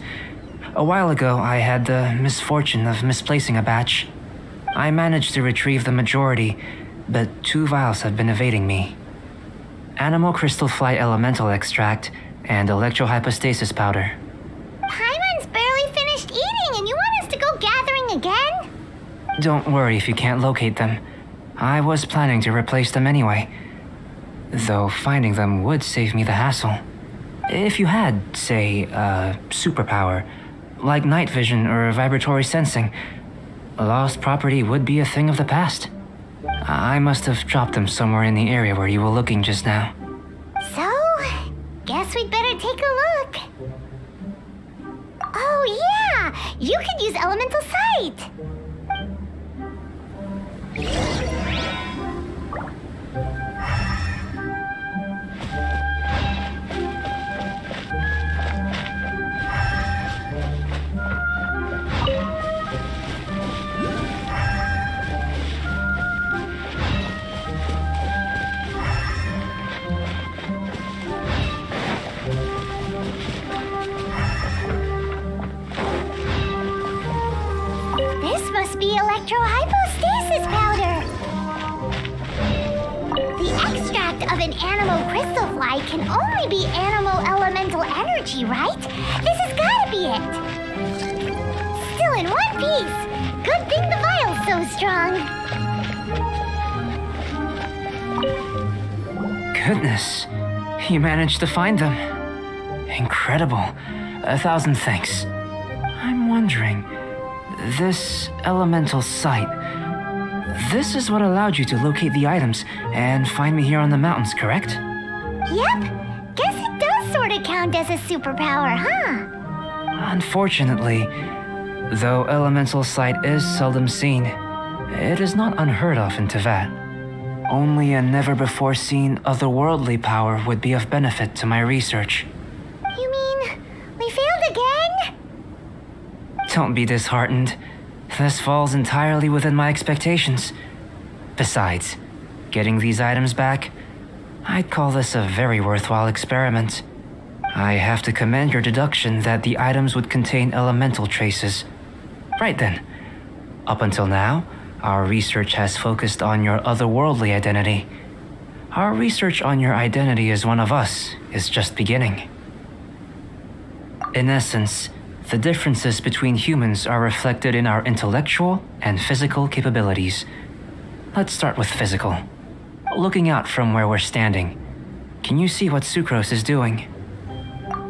A while ago, I had the misfortune of misplacing a batch. I managed to retrieve the majority, but 2 vials have been evading me. Animal crystal fly elemental extract and electrohypostasis powder. Paimon's barely finished eating and you want us to go gathering again? Don't worry if you can't locate them. I was planning to replace them anyway. Though finding them would save me the hassle. If you had, say, a superpower, like night vision or vibratory sensing, lost property would be a thing of the past. I must have dropped them somewhere in the area where you were looking just now. So, guess we'd better take a look. Oh yeah! You could use elemental sight! This must be electrohypostasis powder. The extract of an animal crystal fly can only be animal elemental energy, right? This has gotta be it. Still in one piece. Good thing the vial's so strong. Goodness, you managed to find them. Incredible. 1,000 thanks. I'm wondering, this elemental sight, this is what allowed you to locate the items and find me here on the mountains, correct? Yep. Guess it does sort of count as a superpower, huh? Unfortunately, though elemental sight is seldom seen, it is not unheard of in Teyvat. Only a never-before-seen otherworldly power would be of benefit to my research. You mean we failed again? Don't be disheartened. This falls entirely within my expectations. Besides, getting these items back, I'd call this a very worthwhile experiment. I have to commend your deduction that the items would contain elemental traces. Right then. Up until now, our research has focused on your otherworldly identity. Our research on your identity as one of us is just beginning. In essence, the differences between humans are reflected in our intellectual and physical capabilities. Let's start with physical. Looking out from where we're standing, can you see what Sucrose is doing?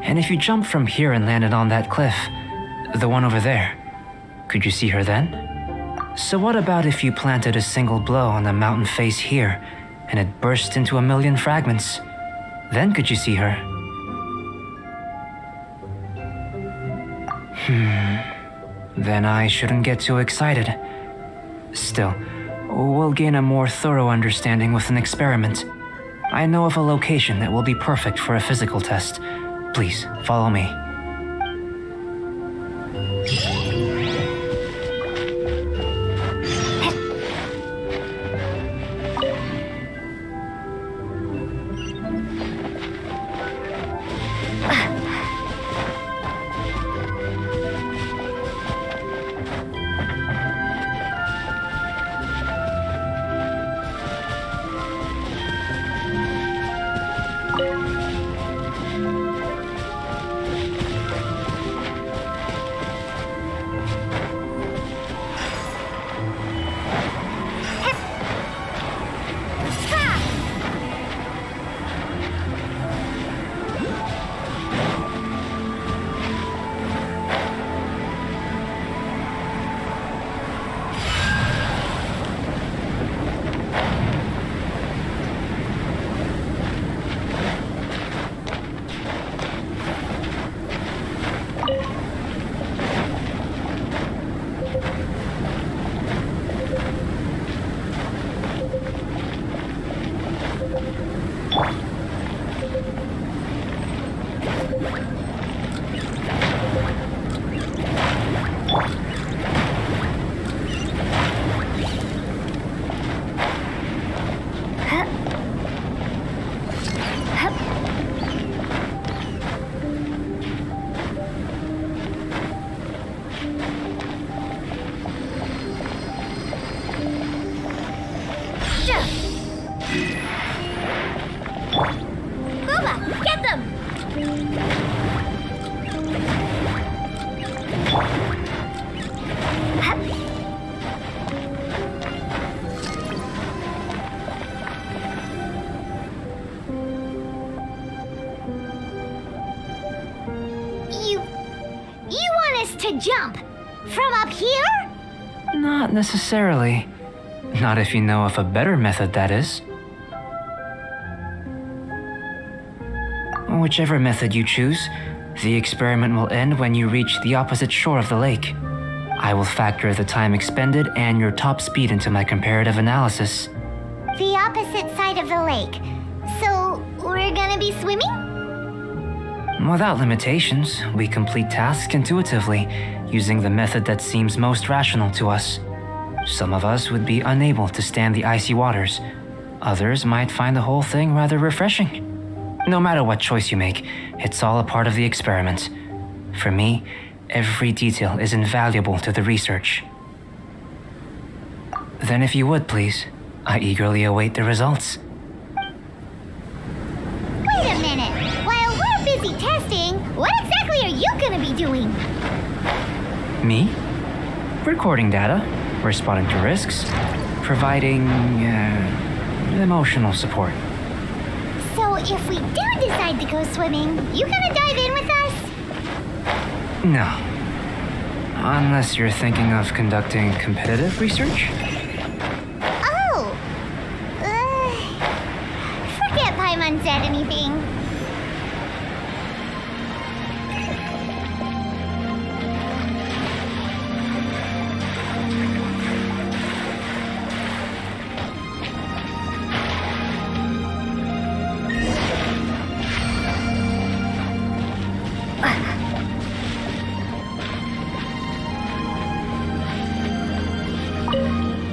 And if you jump from here and landed on that cliff, the one over there, could you see her then? So what about if you planted a single blow on the mountain face here and it burst into 1,000,000 fragments? Then could you see her? Then I shouldn't get too excited. Still, we'll gain a more thorough understanding with an experiment. I know of a location that will be perfect for a physical test. Please, follow me. to jump? From up here? Not necessarily. Not if you know of a better method, that is. Whichever method you choose, the experiment will end when you reach the opposite shore of the lake. I will factor the time expended and your top speed into my comparative analysis. The opposite side of the lake. So, we're gonna be swimming? Without limitations, we complete tasks intuitively, using the method that seems most rational to us. Some of us would be unable to stand the icy waters. Others might find the whole thing rather refreshing. No matter what choice you make, it's all a part of the experiment. For me, every detail is invaluable to the research. Then if you would, please, I eagerly await the results. Wait a minute. While we're busy testing, what exactly are you gonna be doing? Me? Recording data, responding to risks, providing, emotional support. So if we do decide to go swimming, you gonna dive in with us? No. Unless you're thinking of conducting competitive research? Oh! Forget Paimon said anything.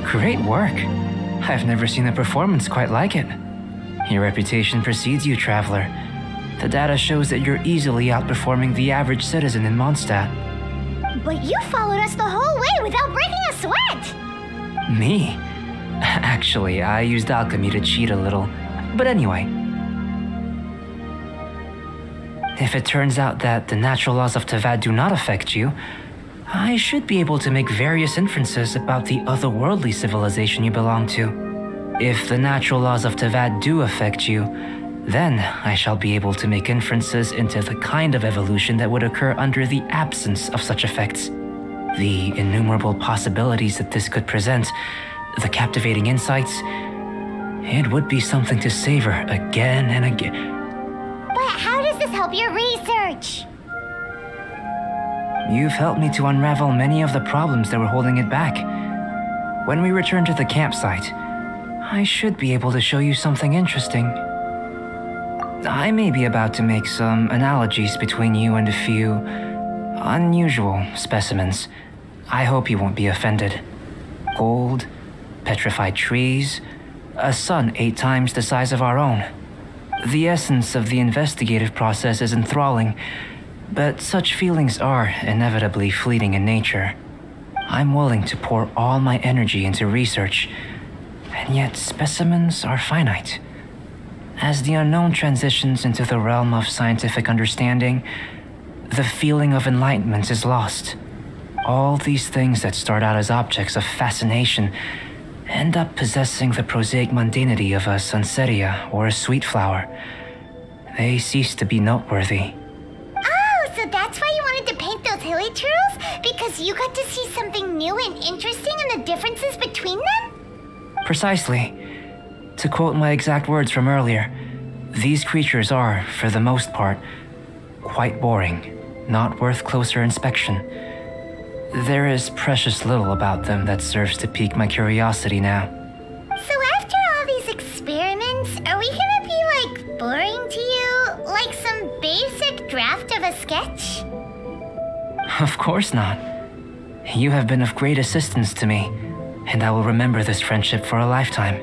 Great work. I've never seen a performance quite like it. Your reputation precedes you, Traveler. The data shows that you're easily outperforming the average citizen in Mondstadt. But you followed us the whole way without breaking a sweat! Me? Actually, I used alchemy to cheat a little. But anyway. If it turns out that the natural laws of Tavad do not affect you, I should be able to make various inferences about the otherworldly civilization you belong to. If the natural laws of Tavad do affect you, then I shall be able to make inferences into the kind of evolution that would occur under the absence of such effects. The innumerable possibilities that this could present, the captivating insights, it would be something to savor again and again. But how does this help your research? You've helped me to unravel many of the problems that were holding it back. When we return to the campsite, I should be able to show you something interesting. I may be about to make some analogies between you and a few unusual specimens. I hope you won't be offended. Gold, petrified trees, a sun 8 times the size of our own. The essence of the investigative process is enthralling, but such feelings are inevitably fleeting in nature. I'm willing to pour all my energy into research, and yet specimens are finite. As the unknown transitions into the realm of scientific understanding, the feeling of enlightenment is lost. All these things that start out as objects of fascination end up possessing the prosaic mundanity of a sunsetia or a sweet flower. They cease to be noteworthy. So that's why you wanted to paint those hilichurls? Because you got to see something new and interesting in the differences between them? Precisely. To quote my exact words from earlier, these creatures are, for the most part, quite boring, not worth closer inspection. There is precious little about them that serves to pique my curiosity now. So after all these experiments, are we gonna be, boring to you? Like some basic draft of a sketch? Of course not. You have been of great assistance to me, and I will remember this friendship for a lifetime.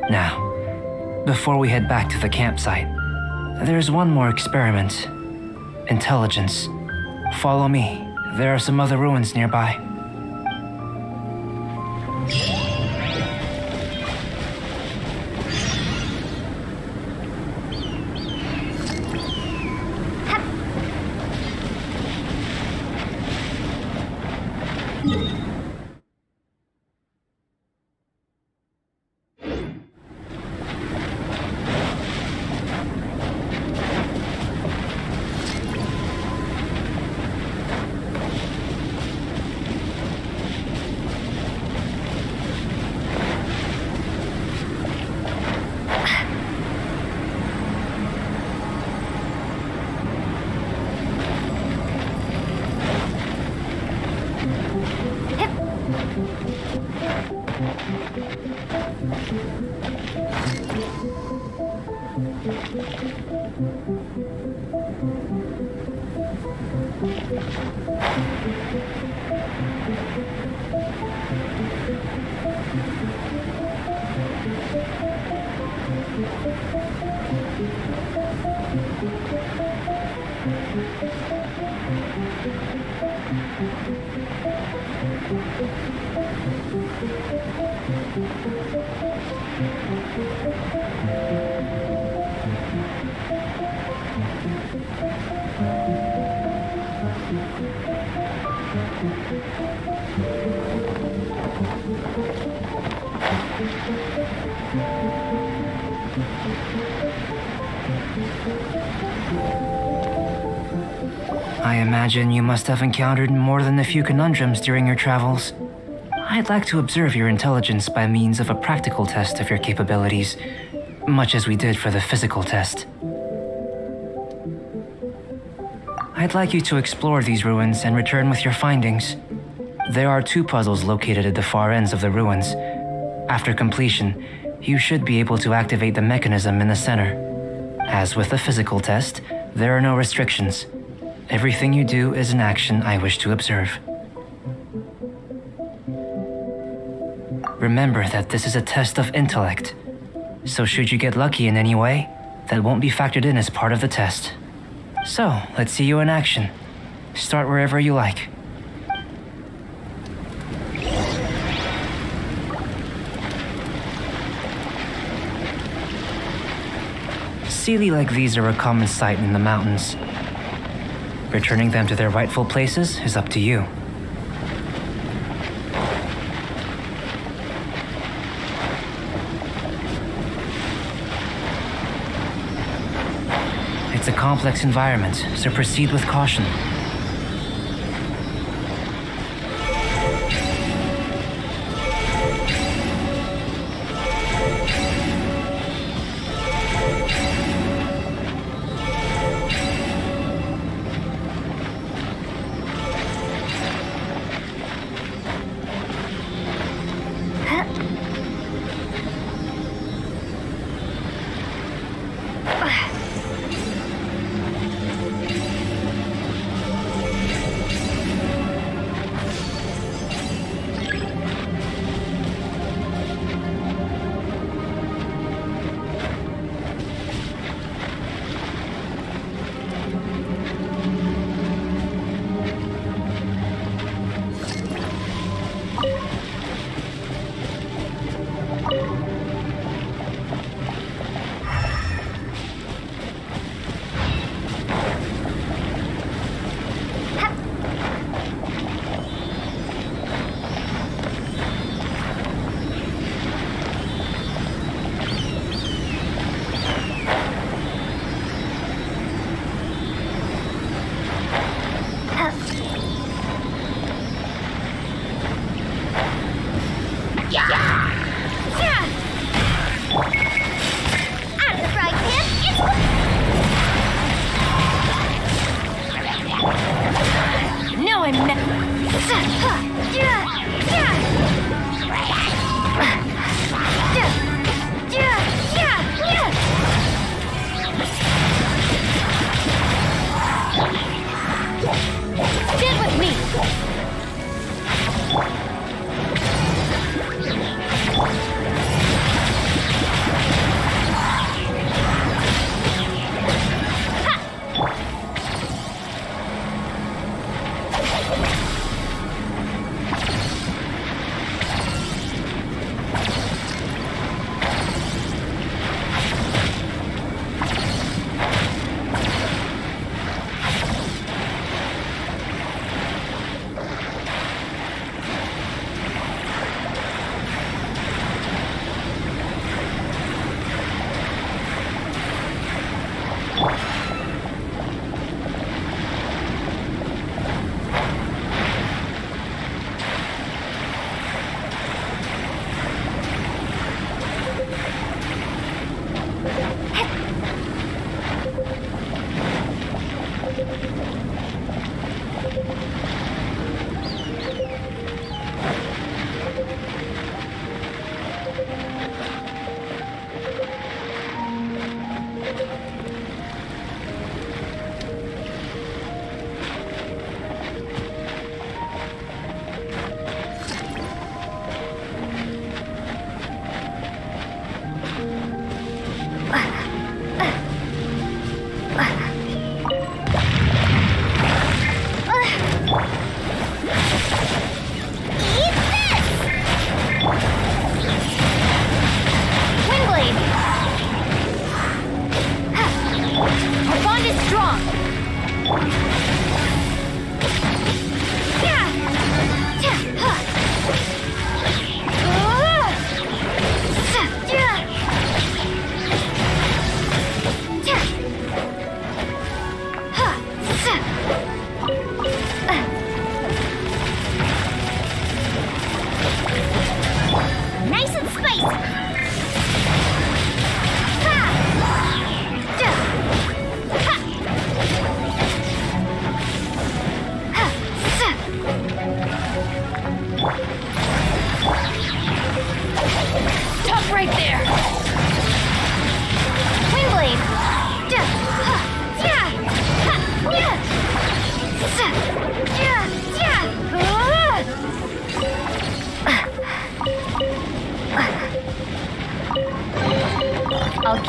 Now, before we head back to the campsite, there's one more experiment. Intelligence. Follow me. There are some other ruins nearby. I imagine you must have encountered more than a few conundrums during your travels. I'd like to observe your intelligence by means of a practical test of your capabilities, much as we did for the physical test. I'd like you to explore these ruins and return with your findings. There are 2 puzzles located at the far ends of the ruins. After completion, you should be able to activate the mechanism in the center. As with the physical test, there are no restrictions. Everything you do is an action I wish to observe. Remember that this is a test of intellect, so should you get lucky in any way, that won't be factored in as part of the test. So, let's see you in action. Start wherever you like. Sealy like these are a common sight in the mountains. Returning them to their rightful places is up to you. It's a complex environment, so proceed with caution.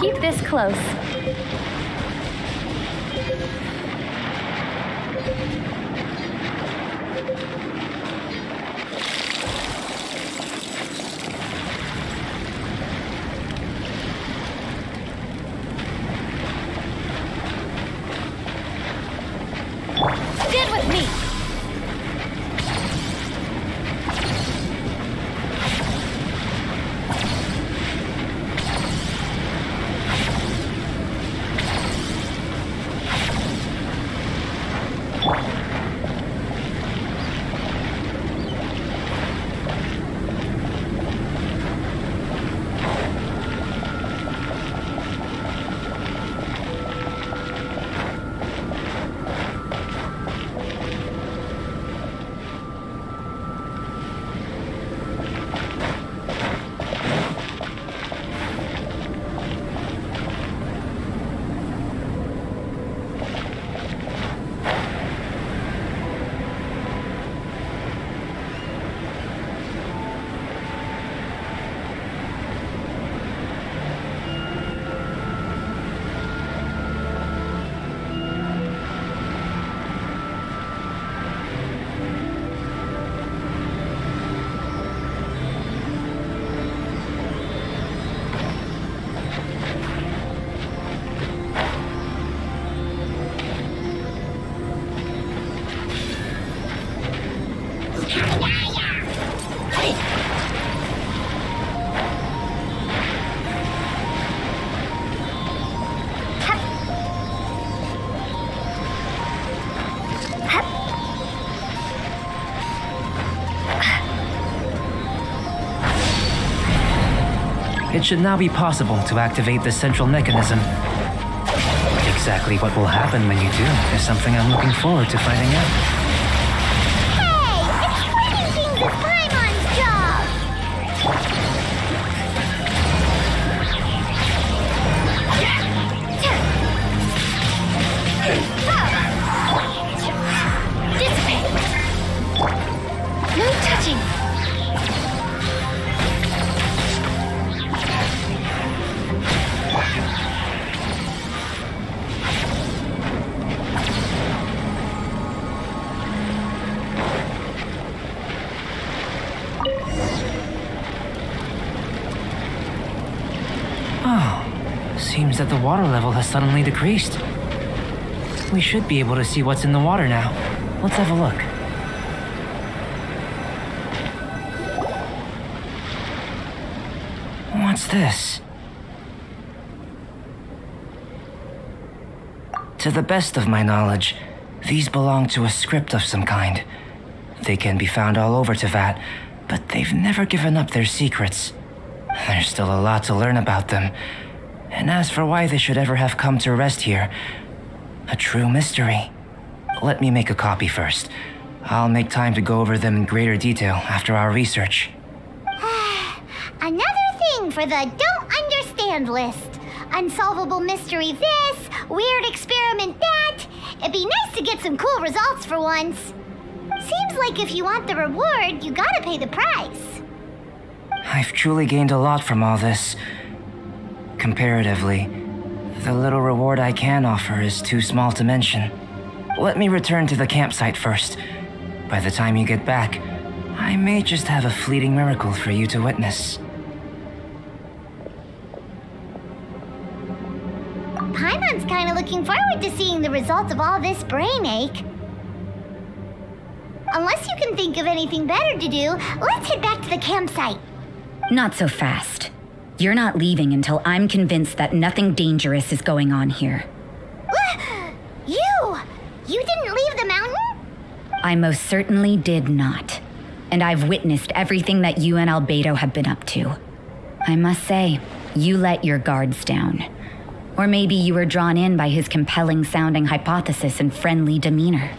keep this close. Stand with me! It should now be possible to activate the central mechanism. Exactly what will happen when you do is something I'm looking forward to finding out. Hey! Explaining things is Paimon's job! Dissipate! No touching! Seems that the water level has suddenly decreased. We should be able to see what's in the water now. Let's have a look. What's this? To the best of my knowledge, these belong to a script of some kind. They can be found all over Teyvat, but they've never given up their secrets. There's still a lot to learn about them. And as for why they should ever have come to rest here, a true mystery. Let me make a copy first. I'll make time to go over them in greater detail after our research. Another thing for the don't understand list. Unsolvable mystery this, weird experiment that. It'd be nice to get some cool results for once. Seems like if you want the reward, you gotta pay the price. I've truly gained a lot from all this. Comparatively, the little reward I can offer is too small to mention. Let me return to the campsite first. By the time you get back, I may just have a fleeting miracle for you to witness. Paimon's kinda looking forward to seeing the results of all this brain ache. Unless you can think of anything better to do, let's head back to the campsite. Not so fast. You're not leaving until I'm convinced that nothing dangerous is going on here. You didn't leave the mountain? I most certainly did not. And I've witnessed everything that you and Albedo have been up to. I must say, you let your guards down. Or maybe you were drawn in by his compelling sounding hypothesis and friendly demeanor.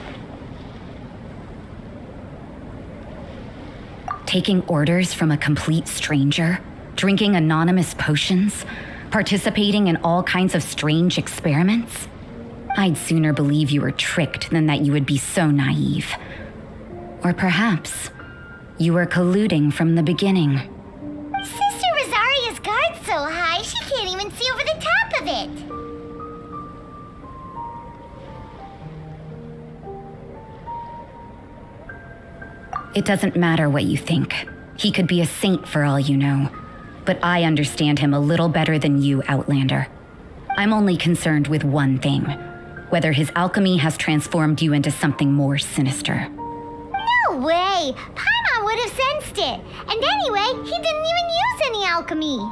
Taking orders from a complete stranger, drinking anonymous potions, participating in all kinds of strange experiments. I'd sooner believe you were tricked than that you would be so naive. Or perhaps you were colluding from the beginning. Sister Rosaria's guard's so high she can't even see over the top. of it! It doesn't matter what you think. He could be a saint for all you know. But I understand him a little better than you, Outlander. I'm only concerned with one thing. Whether his alchemy has transformed you into something more sinister. No way! Paimon would have sensed it! And anyway, he didn't even use any alchemy!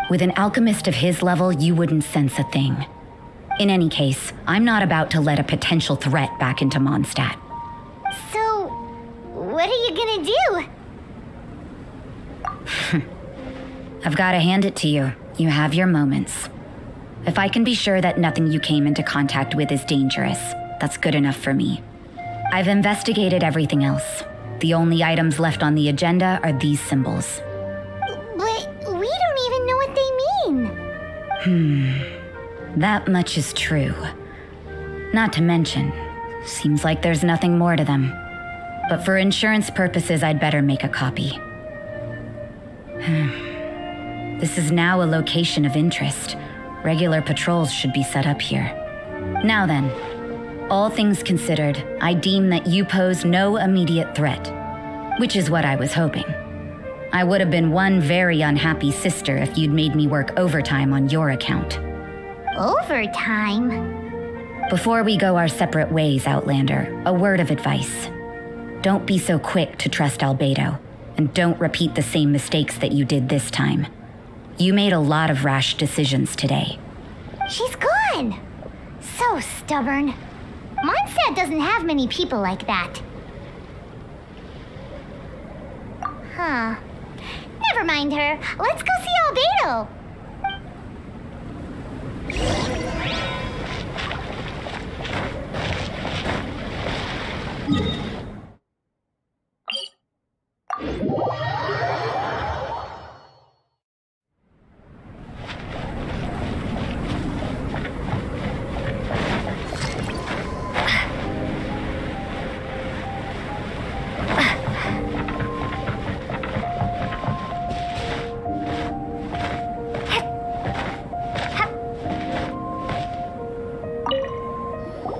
With an alchemist of his level, you wouldn't sense a thing. In any case, I'm not about to let a potential threat back into Mondstadt. So, what are you gonna do? I've got to hand it to you. You have your moments. If I can be sure that nothing you came into contact with is dangerous, that's good enough for me. I've investigated everything else. The only items left on the agenda are these symbols. But we don't even know what they mean. That much is true. Not to mention, seems like there's nothing more to them. But for insurance purposes, I'd better make a copy. This is now a location of interest. Regular patrols should be set up here. Now then, all things considered, I deem that you pose no immediate threat, which is what I was hoping. I would have been one very unhappy sister if you'd made me work overtime on your account. Overtime? Before we go our separate ways, Outlander, a word of advice. Don't be so quick to trust Albedo, and don't repeat the same mistakes that you did this time. You made a lot of rash decisions today. She's gone! So stubborn. Mondstadt doesn't have many people like that. Huh. Never mind her. Let's go see Albedo.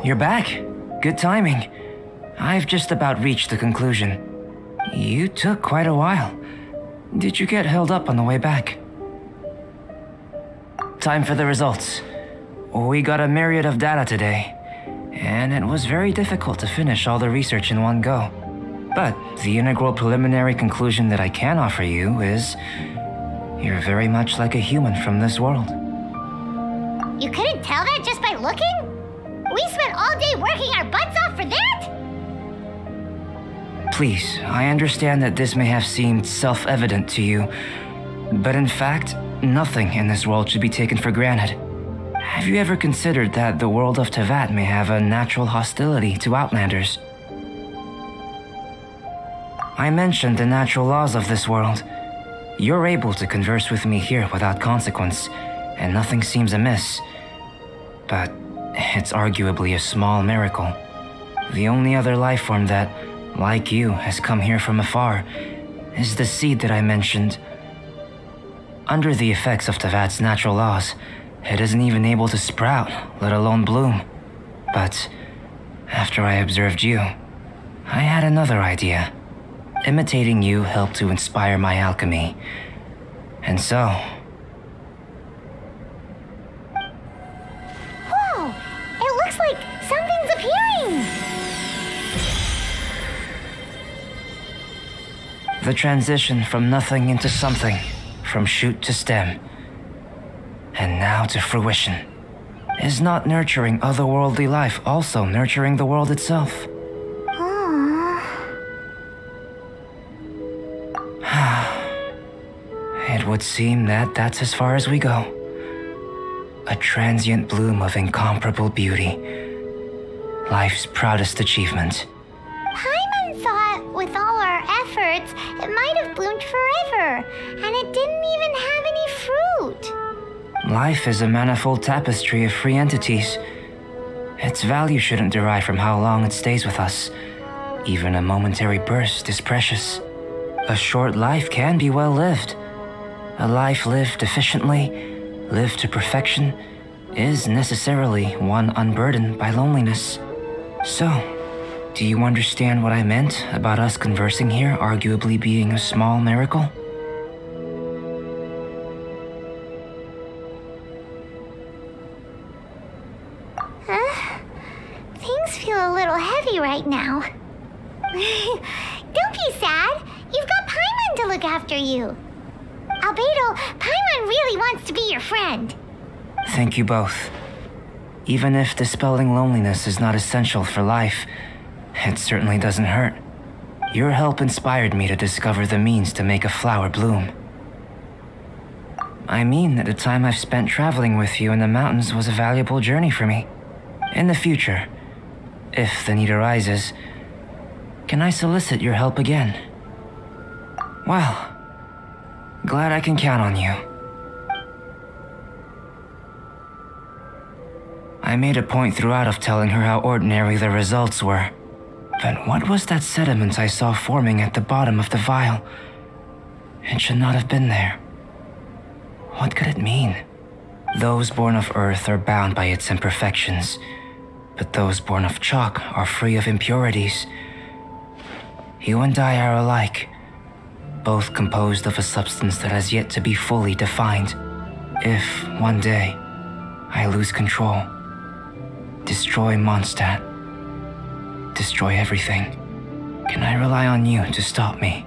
You're back. Good timing. I've just about reached the conclusion. You took quite a while. Did you get held up on the way back? Time for the results. We got a myriad of data today, and it was very difficult to finish all the research in one go. But the integral preliminary conclusion that I can offer you is you're very much like a human from this world. You couldn't tell that just by looking? We spent all day working our butts off for that? Please, I understand that this may have seemed self-evident to you, but in fact, nothing in this world should be taken for granted. Have you ever considered that the world of Teyvat may have a natural hostility to Outlanders? I mentioned the natural laws of this world. You're able to converse with me here without consequence, and nothing seems amiss. But it's arguably a small miracle. The only other life form that, like you, has come here from afar is the seed that I mentioned. Under the effects of Teyvat's natural laws, it isn't even able to sprout, let alone bloom. But after I observed you, I had another idea. Imitating you helped to inspire my alchemy. And so, Whoa! It looks like something's appearing! the transition from nothing into something, from shoot to stem, and now to fruition. Is not nurturing otherworldly life also nurturing the world itself? It would seem that that's as far as we go. A transient bloom of incomparable beauty. Life's proudest achievement. Paimon thought with all our efforts, it might have bloomed forever, and it didn't even have any fruit. Life is a manifold tapestry of free entities. Its value shouldn't derive from how long it stays with us. Even a momentary burst is precious. A short life can be well lived. A life lived efficiently, lived to perfection, is necessarily one unburdened by loneliness. So, do you understand what I meant about us conversing here arguably being a small miracle? Things feel a little heavy right now. Don't be sad. You've got Paimon to look after you. Albedo, Paimon really wants to be your friend. Thank you both. Even if dispelling loneliness is not essential for life, it certainly doesn't hurt. Your help inspired me to discover the means to make a flower bloom. I mean that the time I've spent traveling with you in the mountains was a valuable journey for me. In the future, if the need arises, can I solicit your help again? Well, glad I can count on you. I made a point throughout of telling her how ordinary the results were. But what was that sediment I saw forming at the bottom of the vial? It should not have been there. What could it mean? Those born of earth are bound by its imperfections, but those born of chalk are free of impurities. You and I are alike, both composed of a substance that has yet to be fully defined. If, one day, I lose control, destroy Mondstadt, destroy everything, can I rely on you to stop me?